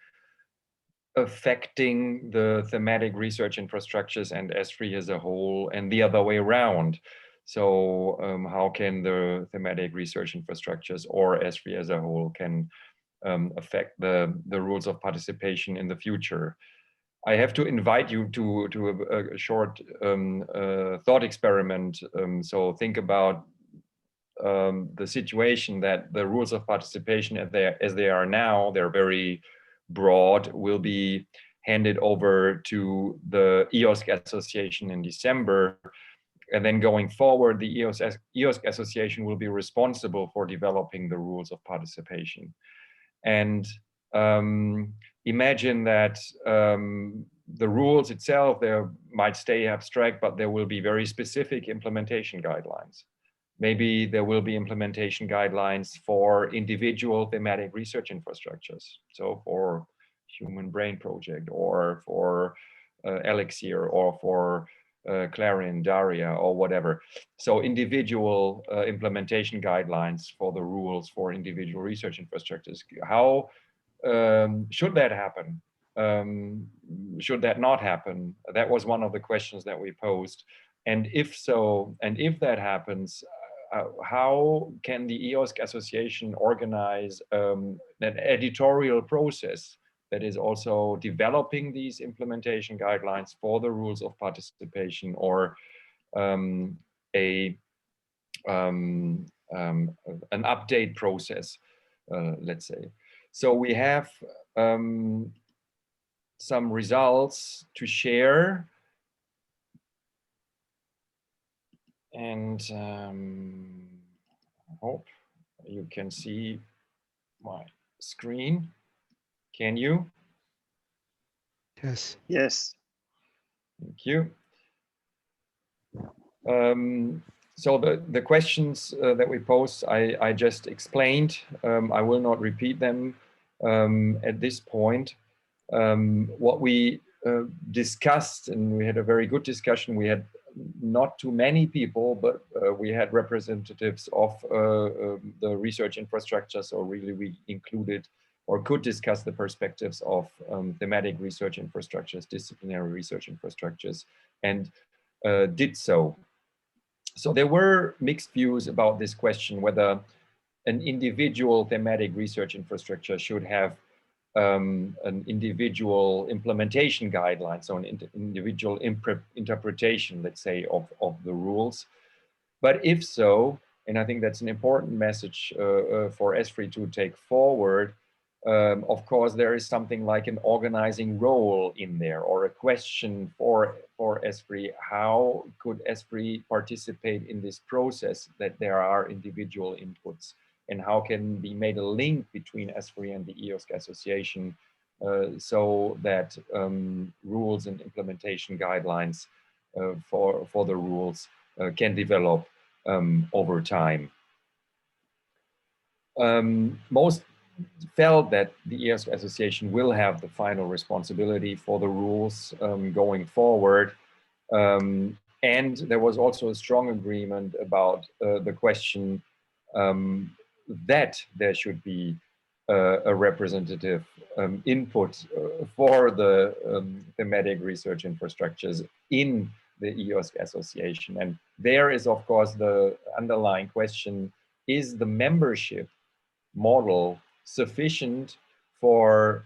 affecting the thematic research infrastructures and ESFRI as a whole and the other way around. So how can the thematic research infrastructures or ESFRI as a whole can affect the rules of participation in the future? I have to invite you to a short thought experiment. So think about the situation that the rules of participation as they are now, they're very broad, will be handed over to the EOSC Association in December. And then going forward, the EOSC Association will be responsible for developing the rules of participation. And imagine that the rules itself, they might stay abstract, but there will be very specific implementation guidelines. Maybe there will be implementation guidelines for individual thematic research infrastructures. So for Human Brain Project, or for Elixir, or for Clarion, Daria, or whatever. So individual implementation guidelines for the rules for individual research infrastructures. How should that happen? Should that not happen? That was one of the questions that we posed. And if so, and if that happens, how can the EOSC Association organize an editorial process that is also developing these implementation guidelines for the rules of participation, or an update process, let's say. So we have some results to share. And I hope you can see my screen. Can you? Yes. Yes. Thank you. So the questions that we posed, I just explained. I will not repeat them at this point. What we discussed, and we had a very good discussion. We had not too many people, but we had representatives of the research infrastructure. So really we included or could discuss the perspectives of thematic research infrastructures, disciplinary research infrastructures, and did so. So there were mixed views about this question, whether an individual thematic research infrastructure should have an individual implementation guideline, so an individual interpretation, let's say, of the rules. But if so, and I think that's an important message for ESFRI to take forward, of course, there is something like an organizing role in there, or a question for ESFRI. How could ESFRI participate in this process, that there are individual inputs? And how can be made a link between ESFRI and the EOSC Association so that rules and implementation guidelines for the rules can develop over time. Most felt that the EOSC Association will have the final responsibility for the rules going forward. And there was also a strong agreement about the question that there should be a representative input for the thematic research infrastructures in the EOSC Association. And there is, of course, the underlying question: is the membership model sufficient for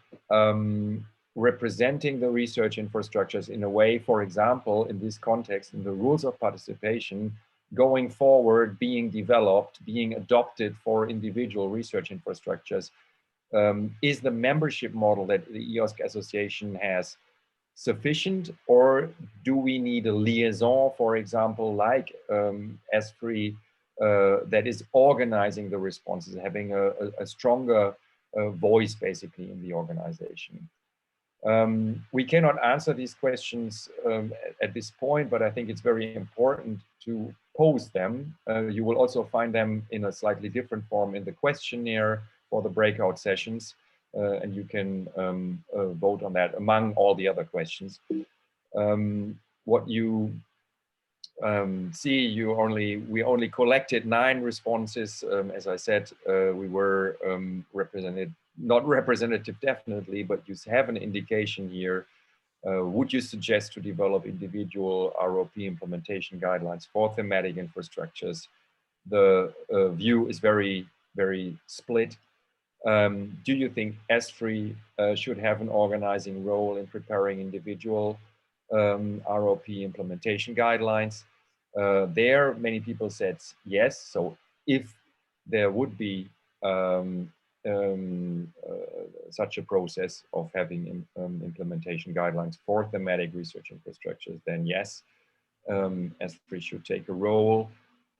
representing the research infrastructures in a way, for example, in this context, in the rules of participation, going forward, being developed, being adopted for individual research infrastructures? Is the membership model that the EOSC Association has sufficient, or do we need a liaison, for example, like ESFRI, that is organizing the responses, having a stronger voice basically in the organization? We cannot answer these questions at this point, but I think it's very important to pose them. You will also find them in a slightly different form in the questionnaire for the breakout sessions, and you can vote on that among all the other questions. What you see, we only collected 9 responses. As I said, we were not representative definitely, but you have an indication here would you suggest to develop individual ROP implementation guidelines for thematic infrastructures? The view is very, very split. Do you think ESFRI should have an organizing role in preparing individual ROP implementation guidelines? There, many people said yes. So if there would be such a process of having implementation guidelines for thematic research infrastructures, then yes, ESFRI should take a role.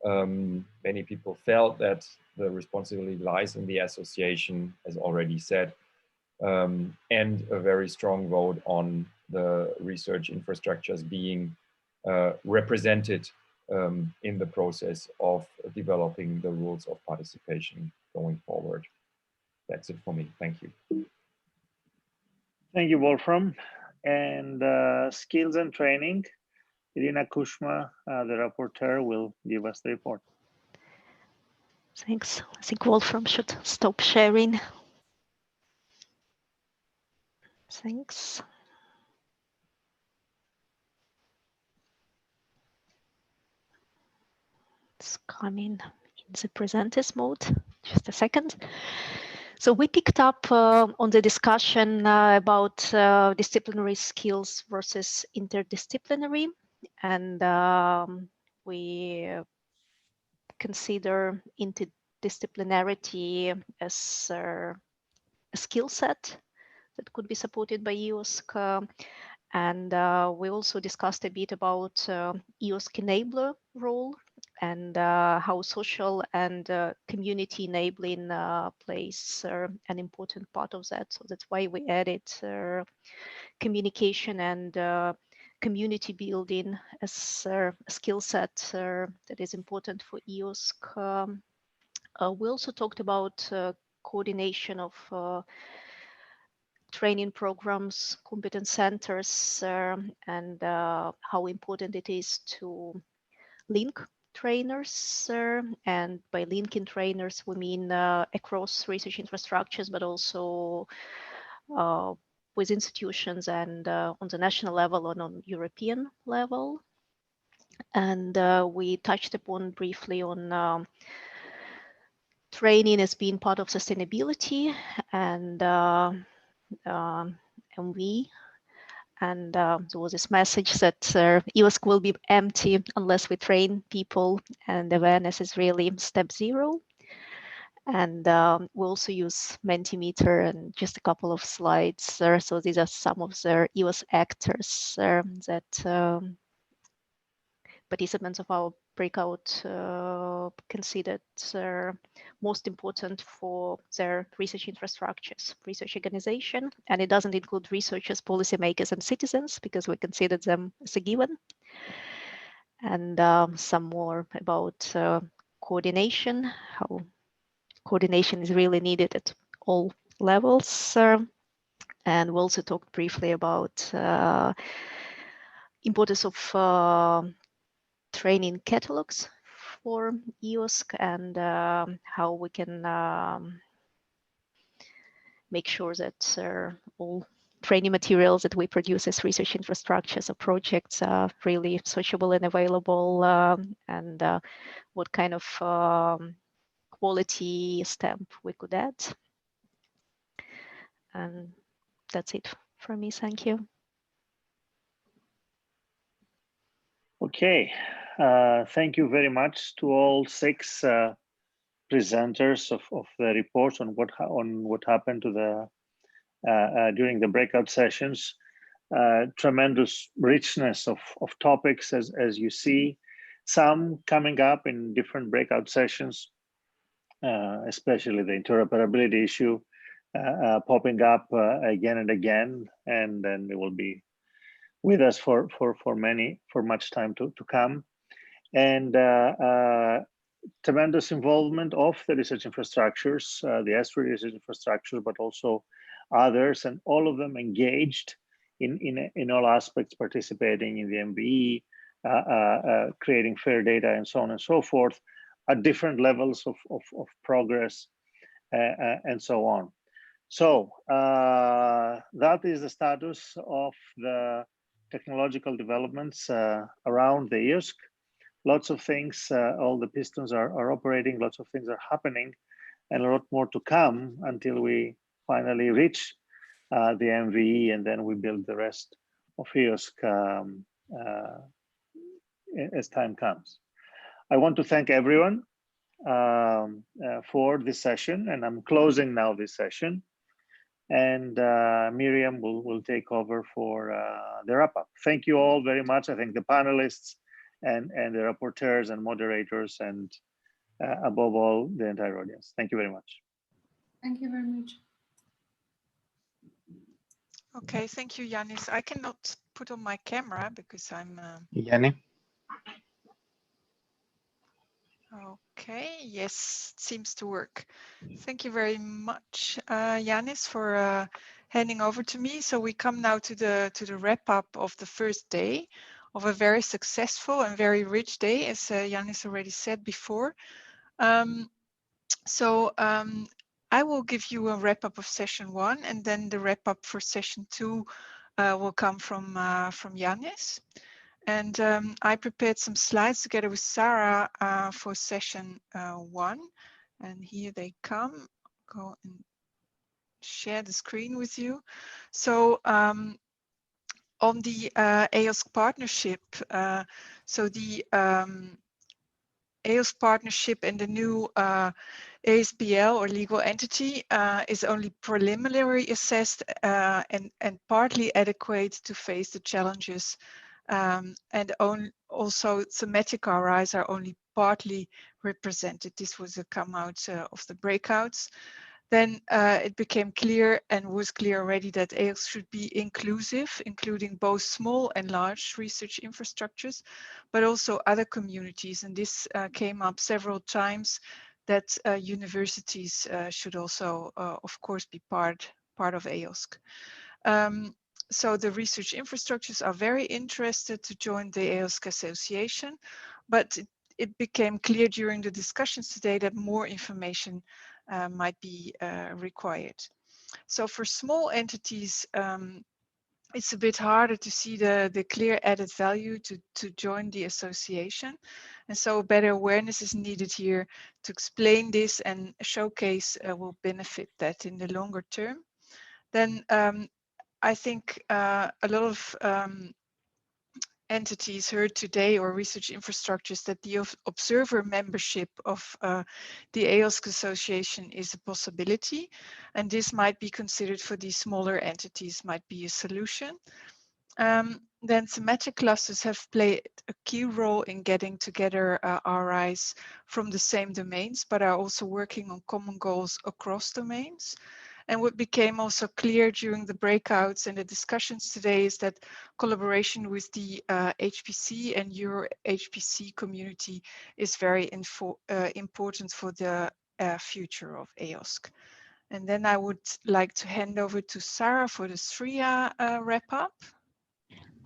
Many people felt that the responsibility lies in the association, as already said, and a very strong vote on the research infrastructures being represented in the process of developing the rules of participation going forward. That's it for me. Thank you. Thank you, Wolfram. And skills and training, Irina Kushma, the rapporteur, will give us the report. Thanks. I think Wolfram should stop sharing. Thanks. It's coming in the presenters mode. Just a second. So we picked up on the discussion about disciplinary skills versus interdisciplinary, and we consider interdisciplinarity as a skill set that could be supported by EOSC. And we also discussed a bit about EOSC enabler role and how social and community enabling plays an important part of that. So that's why we added communication and community building as a skill set that is important for EOSC. We also talked about coordination of training programs, competence centers, and how important it is to link trainers. And by linking trainers, we mean across research infrastructures, but also with institutions and on the national level and on European level. And we touched upon briefly on training as being part of sustainability and MVE. And there was this message that EOSC will be empty unless we train people, and awareness is really step zero. And we also use Mentimeter and just a couple of slides. So these are some of the EOSC actors that participants of our breakout considered most important for their research infrastructures, research organization. And it doesn't include researchers, policymakers, and citizens, because we considered them as a given. And some more about coordination, how coordination is really needed at all levels. And we also talked briefly about importance of training catalogs for EOSC and how we can make sure that all training materials that we produce as research infrastructures or projects are really searchable and available, and what kind of quality stamp we could add. And that's it for me. Thank you. Okay, thank you very much to all 6 presenters of the reports on what happened to the during the breakout sessions. Tremendous richness of topics, as you see, some coming up in different breakout sessions, especially the interoperability issue popping up again and again, and then it will be with us for much time to come. And tremendous involvement of the research infrastructures, the ESFRI research infrastructures, but also others, and all of them engaged in all aspects, participating in the MVE, creating fair data, and so on and so forth, at different levels of progress, and so on. So that is the status of the technological developments around the EOSC. Lots of things, all the pistons are operating, lots of things are happening, and a lot more to come until we finally reach the MVE, and then we build the rest of EOSC as time comes. I want to thank everyone for this session, and I'm closing now this session. And Miriam will take over for the wrap-up. Thank you all very much. I thank the panelists and the rapporteurs and moderators, and above all, the entire audience. Thank you very much. Thank you very much. Okay, thank you, Yanis. I cannot put on my camera because I'm... Yanni? Okay, yes, it seems to work. Thank you very much, Yanis, for handing over to me. So we come now to the wrap-up of the first day of a very successful and very rich day, as Yanis already said before. I will give you a wrap-up of session 1, and then the wrap-up for session 2 will come from Yanis. And I prepared some slides together with Sarah for session 1. And here they come. Go and share the screen with you. So on the EOSC partnership, so the EOSC partnership and the new ASBL or legal entity is only preliminarily assessed and partly adequate to face the challenges, and also thematic RIs are only partly represented. This was a come out of the breakouts. Then it became clear and was clear already that EOSC should be inclusive, including both small and large research infrastructures, but also other communities. And this came up several times, that universities should also, of course, be part of EOSC. So the research infrastructures are very interested to join the EOSC association, but it became clear during the discussions today that more information might be required. So for small entities, it's a bit harder to see the clear added value to join the association. And so better awareness is needed here to explain this, and showcase will benefit that in the longer term. Then I think a lot of entities heard today, or research infrastructures, that the observer membership of the EOSC association is a possibility, and this might be considered for these smaller entities, might be a solution. Then thematic clusters have played a key role in getting together RIs from the same domains, but are also working on common goals across domains. And what became also clear during the breakouts and the discussions today is that collaboration with the HPC and Euro HPC community is very important for the future of EOSC. And then I would like to hand over to Sarah for the SRIA wrap-up.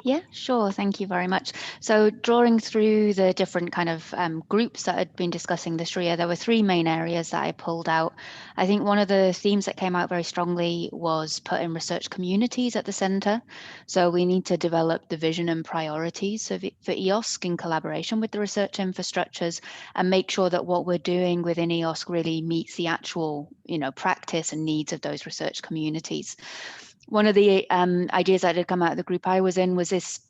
Yeah, sure. Thank you very much. So drawing through the different kind of groups that had been discussing the SRIA, there were 3 main areas that I pulled out. I think one of the themes that came out very strongly was putting research communities at the center. So we need to develop the vision and priorities for EOSC in collaboration with the research infrastructures, and make sure that what we're doing within EOSC really meets the actual, practice and needs of those research communities. One of the ideas that had come out of the group I was in was this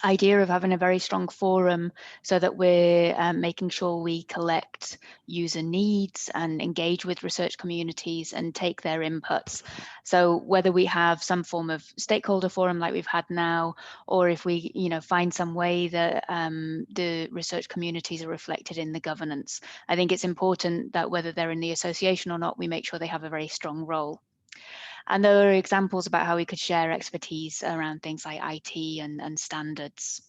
idea of having a very strong forum, so that we're making sure we collect user needs and engage with research communities and take their inputs. So whether we have some form of stakeholder forum like we've had now, or if we find some way that the research communities are reflected in the governance, I think it's important that whether they're in the association or not, we make sure they have a very strong role. And there are examples about how we could share expertise around things like IT and standards.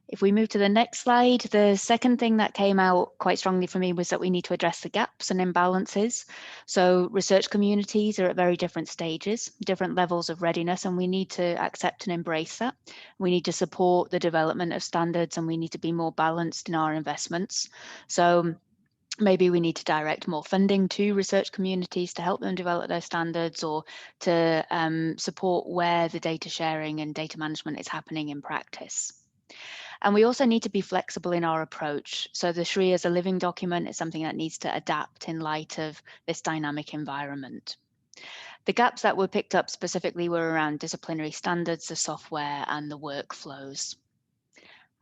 If we move to the next slide, the second thing that came out quite strongly for me was that we need to address the gaps and imbalances. So research communities are at very different stages, different levels of readiness, and we need to accept and embrace that. We need to support the development of standards, and we need to be more balanced in our investments. So maybe we need to direct more funding to research communities to help them develop those standards, or to support where the data sharing and data management is happening in practice. And we also need to be flexible in our approach. So the SRI as a living document is something that needs to adapt in light of this dynamic environment. The gaps that were picked up specifically were around disciplinary standards, the software, and the workflows.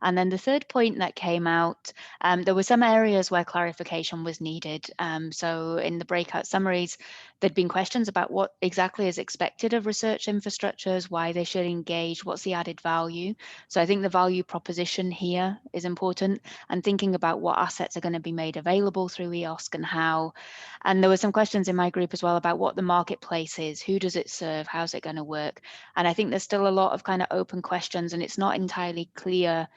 And then the third point that came out, there were some areas where clarification was needed. So in the breakout summaries, there'd been questions about what exactly is expected of research infrastructures, why they should engage, what's the added value. So I think the value proposition here is important, and thinking about what assets are going to be made available through EOSC and how. And there were some questions in my group as well about what the marketplace is, who does it serve, how's it going to work? And I think there's still a lot of kind of open questions, and it's not entirely clear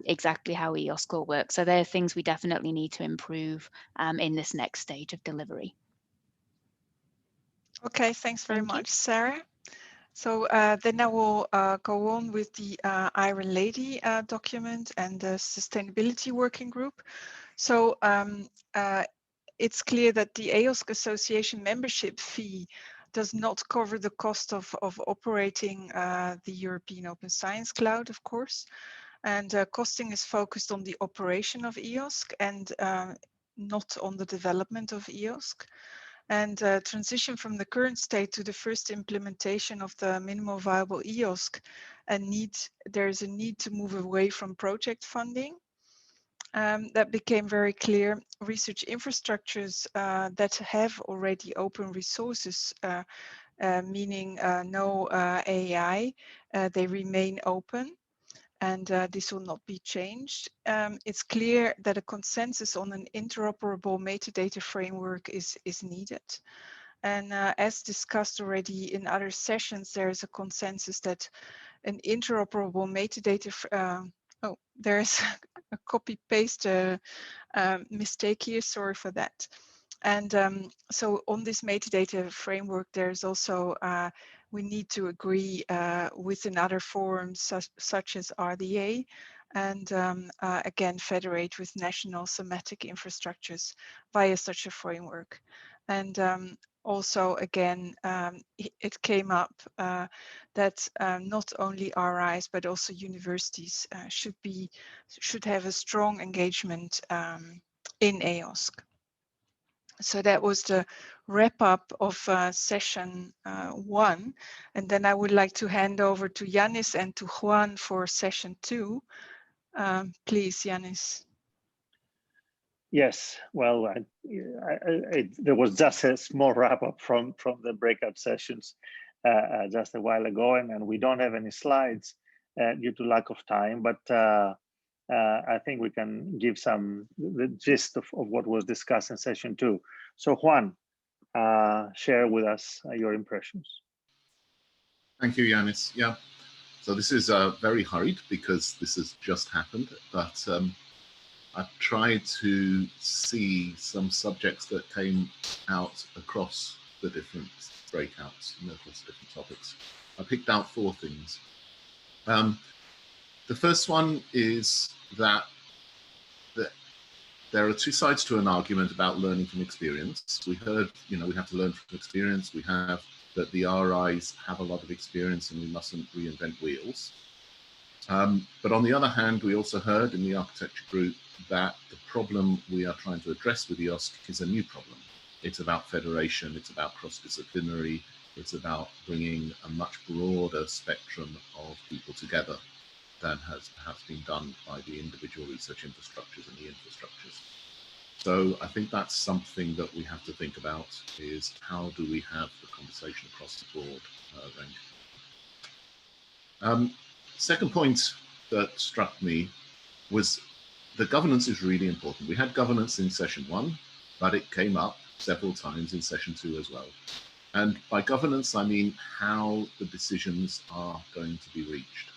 exactly how EOSC will work. So there are things we definitely need to improve in this next stage of delivery. Okay, thanks very much, Sarah. So then I will go on with the Iron Lady document and the Sustainability Working Group. So it's clear that the EOSC Association membership fee does not cover the cost of operating the European Open Science Cloud, of course. And costing is focused on the operation of EOSC and not on the development of EOSC. And transition from the current state to the first implementation of the minimal viable EOSC, there's a need to move away from project funding. That became very clear. Research infrastructures that have already open resources, meaning no AI, they remain open. And this will not be changed. It's clear that a consensus on an interoperable metadata framework is needed. And as discussed already in other sessions, there is a consensus that an interoperable metadata, there's a copy-paste mistake here, sorry for that. And so on this metadata framework, there's also we need to agree within other forums such as RDA, and again federate with national thematic infrastructures via such a framework. And also again it came up that not only RIs but also universities should have a strong engagement in EOSC. So that was the wrap up of session 1. And then I would like to hand over to Yanis and to Juan for session 2. Please, Yanis. Yes, well, there was just a small wrap up from the breakout sessions just a while ago, and we don't have any slides due to lack of time, but I think we can give the gist of what was discussed in session 2. So Juan, share with us your impressions. Thank you, Yanis. Yeah, so this is very hurried because this has just happened, but I've tried to see some subjects that came out across the different breakouts, across different topics. I picked out 4 things. The first one is that there are 2 sides to an argument about learning from experience. We heard, we have to learn from experience. We have that the RIs have a lot of experience and we mustn't reinvent wheels. But on the other hand, we also heard in the architecture group that the problem we are trying to address with EOSC is a new problem. It's about federation, it's about cross-disciplinary, it's about bringing a much broader spectrum of people together than has perhaps been done by the individual research infrastructures and the infrastructures. So I think that's something that we have to think about, is how do we have the conversation across the board range. Second point that struck me was the governance is really important. We had governance in session 1, but it came up several times in session 2 as well. And by governance, I mean how the decisions are going to be reached.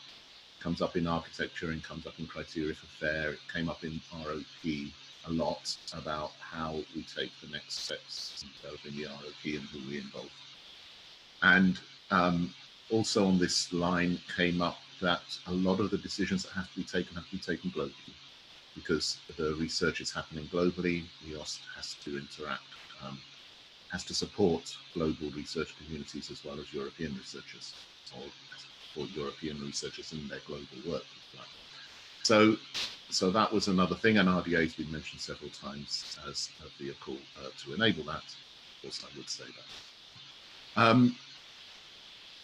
Comes up in architecture and comes up in criteria for FAIR. It came up in ROP a lot about how we take the next steps in developing the ROP and who we involve. And also on this line came up that a lot of the decisions that have to be taken globally. because the research is happening globally. EOSC has to interact, has to support global research communities as well as European researchers, or support European researchers in their global work. So that was another thing, and RDA has been mentioned several times as a vehicle to enable that. Of course, I would say that.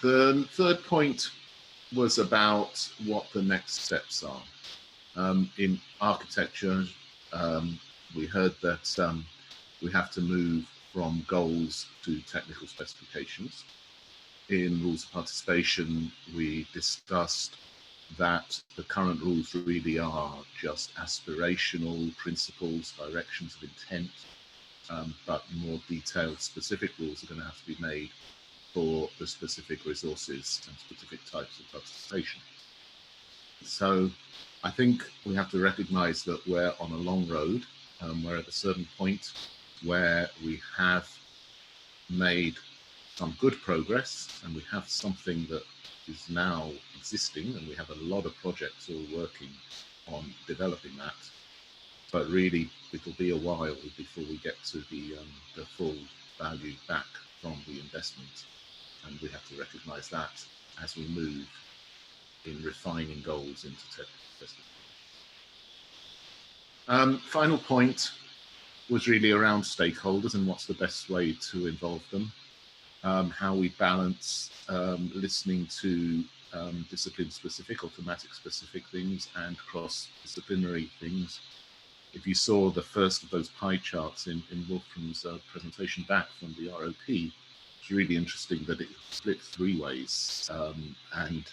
The third point was about what the next steps are. In architecture, we heard that we have to move from goals to technical specifications. In rules of participation, we discussed that the current rules really are just aspirational principles, directions of intent, but more detailed specific rules are going to have to be made for the specific resources and specific types of participation. So I think we have to recognize that we're on a long road. We're at a certain point where we have made some good progress, and we have something that is now existing, and we have a lot of projects all working on developing that. But really, it'll be a while before we get to the full value back from the investment, and we have to recognize that as we move in refining goals into technical specifications. Final point was really around stakeholders and what's the best way to involve them. How we balance listening to discipline-specific or thematic-specific things and cross-disciplinary things. If you saw the first of those pie charts in Wolfram's presentation back from the ROP, it's really interesting that it split three ways, and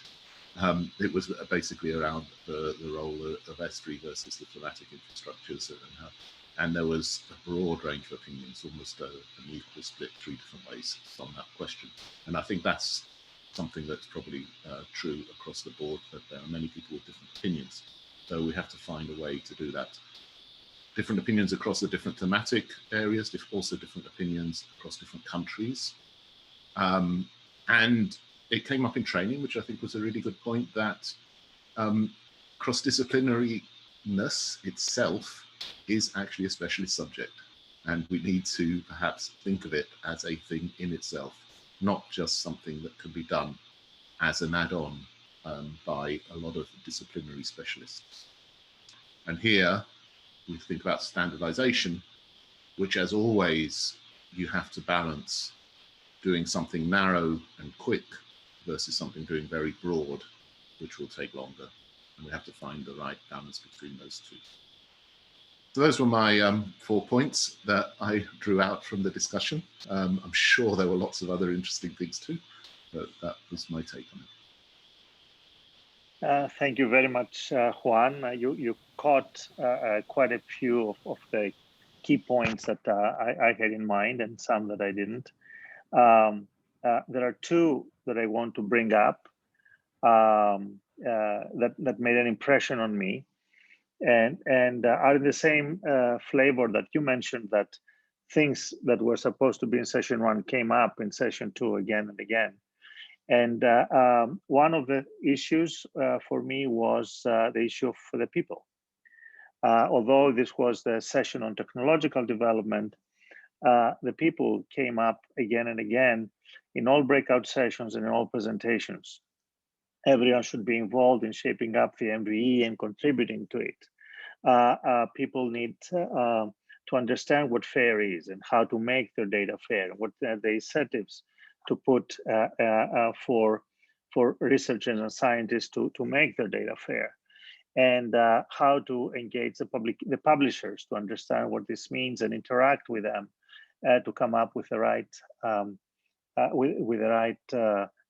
it was basically around the role of ESFRI versus the thematic infrastructures, and there was a broad range of opinions, almost an equal split, three different ways on that question. And I think that's something that's probably true across the board, that there are many people with different opinions. So we have to find a way to do that. Different opinions across the different thematic areas, also different opinions across different countries. And it came up in training, which I think was a really good point, that cross-disciplinariness itself is actually a specialist subject, and we need to perhaps think of it as a thing in itself, not just something that can be done as an add-on by a lot of disciplinary specialists. And here we think about standardization, which, as always, you have to balance doing something narrow and quick versus something doing very broad, which will take longer, and we have to find the right balance between those two. So those were my 4 points that I drew out from the discussion. I'm sure there were lots of other interesting things too, but that was my take on it. Thank you very much, Juan. You caught quite a few of the key points that I had in mind, and some that I didn't. There are two that I want to bring up that made an impression on me, and are in the same flavor that you mentioned, that things that were supposed to be in session 1 came up in session 2 again and again. And one of the issues for me was the issue of the people. Although this was the session on technological development, the people came up again and again in all breakout sessions and in all presentations. Everyone should be involved in shaping up the MVE and contributing to it. People need to understand what FAIR is and how to make their data fair, what are the incentives to put for researchers and scientists to make their data fair, and how to engage the publishers to understand what this means and interact with them to come up with the right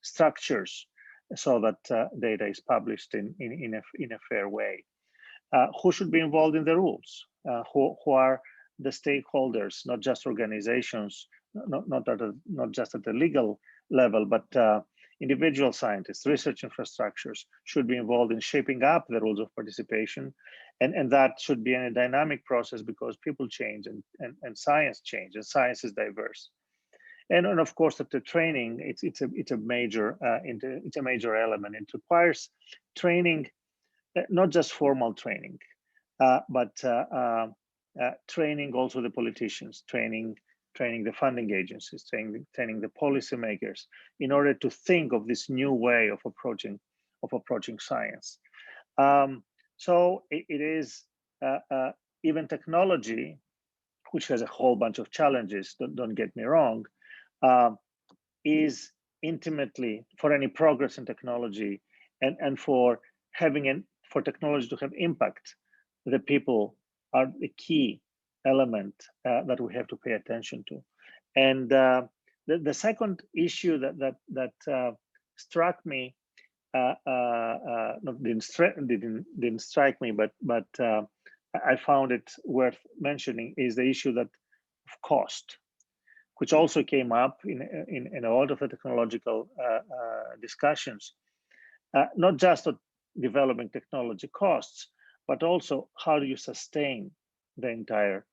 structures so that data is published in a fair way. Who should be involved in the rules? Who are the stakeholders, not just organizations, not just at the legal level, but individual scientists, research infrastructures should be involved in shaping up the rules of participation, and that should be in a dynamic process because people change and science change, and science is diverse. And of course, that the training it's a major element. It requires training, not just formal training, but training also the politicians, training the funding agencies, training the policymakers in order to think of this new way of approaching science. So it is even technology, which has a whole bunch of challenges, don't get me wrong, is intimately, for any progress in technology and for for technology to have impact, the people are the key element that we have to pay attention to. And the second issue that struck me, didn't strike me, but I found it worth mentioning, is the issue of cost, which also came up in a lot of the technological discussions. Not just of developing technology costs, but also how do you sustain the entire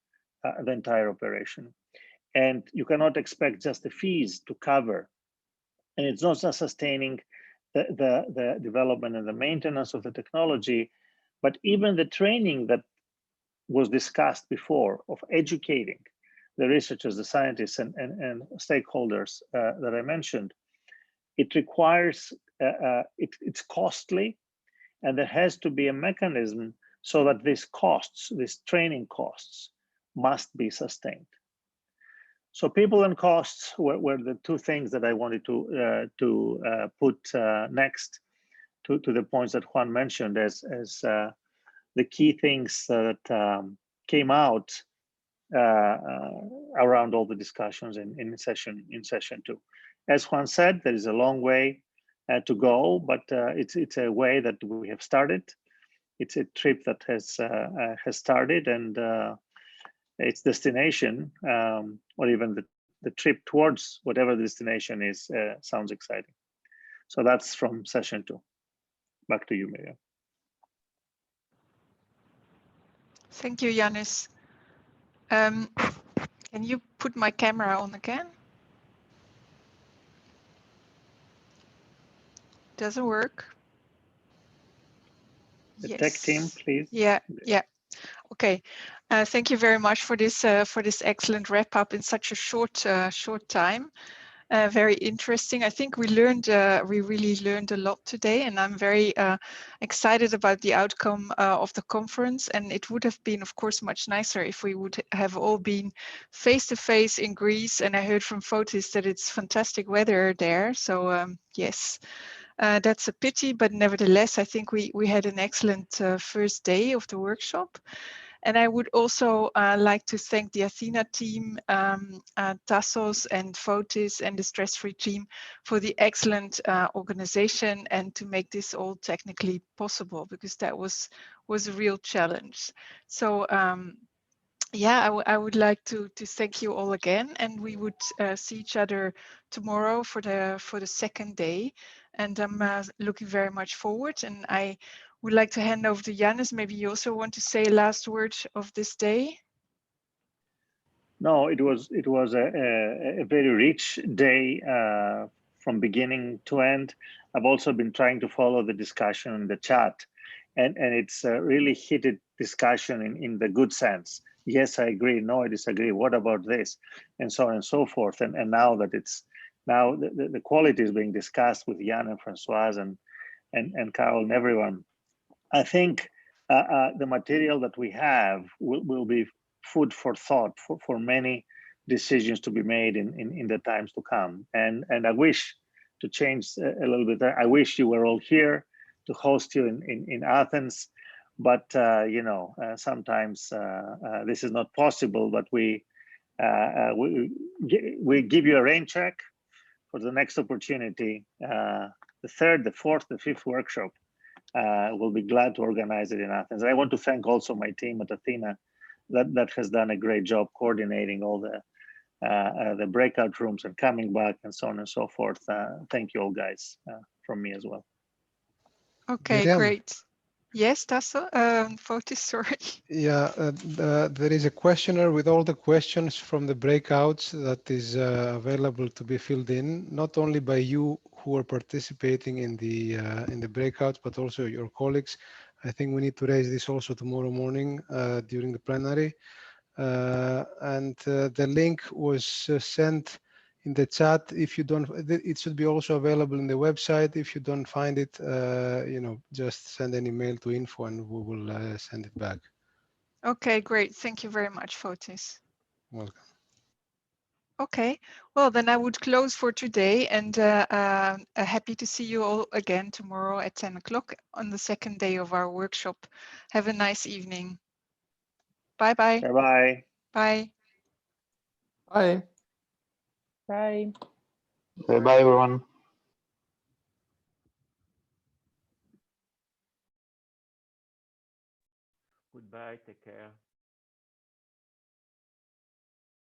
operation. And you cannot expect just the fees to cover. And it's not just sustaining the development and the maintenance of the technology, but even the training that was discussed before of educating the researchers, the scientists, and stakeholders that I mentioned. It requires, it's costly, and there has to be a mechanism so that these costs, these training costs, must be sustained. So people and costs were the two things that I wanted to put next to the points that Juan mentioned as the key things that came out around all the discussions in session 2. As Juan said, there is a long way to go, but it's a way that we have started. It's a trip that has started, and its destination, or even the trip towards whatever the destination is, sounds exciting. So that's from session 2. Back to you, Miriam. Thank you, Yanis. Can you put my camera on again? Doesn't work. The yes. tech team, please. Yeah. Okay. Thank you very much for this excellent wrap up in such a short time. Very interesting. I think we really learned a lot today, and I'm very excited about the outcome of the conference. And it would have been, of course, much nicer if we would have all been face to face in Greece. And I heard from Fotis that it's fantastic weather there. So yes. That's a pity, but nevertheless, I think we had an excellent first day of the workshop. And I would also like to thank the Athena team, Tassos and Fotis and the Stress-Free team for the excellent organization and to make this all technically possible, because that was a real challenge. So yeah, I would like to thank you all again, and we would see each other tomorrow for the second day. And I'm looking very much forward. And I would like to hand over to Yanis. Maybe you also want to say a last word of this day. No, it was a very rich day from beginning to end. I've also been trying to follow the discussion in the chat, and it's a really heated discussion in the good sense. Yes, I agree. No, I disagree. What about this? And so on and so forth. And now that the quality is being discussed with Jan and Francoise and Carol and everyone, I think the material that we have will be food for thought for many decisions to be made in the times to come. And I wish to change a little bit. I wish you were all here to host you in Athens, but you know, sometimes this is not possible. But we give you a rain check for the next opportunity. The third, the fourth, the fifth workshop. We'll be glad to organize it in Athens. And I want to thank also my team at Athena that has done a great job coordinating all the breakout rooms and coming back and so on and so forth. Thank you all, guys, from me as well. Okay, Miriam. great. Yes, Tasso, Fotis, sorry. Yeah, there is a questionnaire with all the questions from the breakouts that is available to be filled in, not only by you who are participating in the breakouts, but also your colleagues. I think we need to raise this also tomorrow morning during the plenary. And the link was sent in the chat. If you don't, it should be also available in the website. If you don't find it, you know, just send an email to info and we will send it back. Okay, great. Thank you very much, Fotis. Welcome. Okay, well, then I would close for today, and happy to see you all again tomorrow at 10 o'clock on the second day of our workshop. Have a nice evening. Bye-bye. Bye-bye. Bye. Bye. Bye. Bye, everyone. Goodbye. Take care.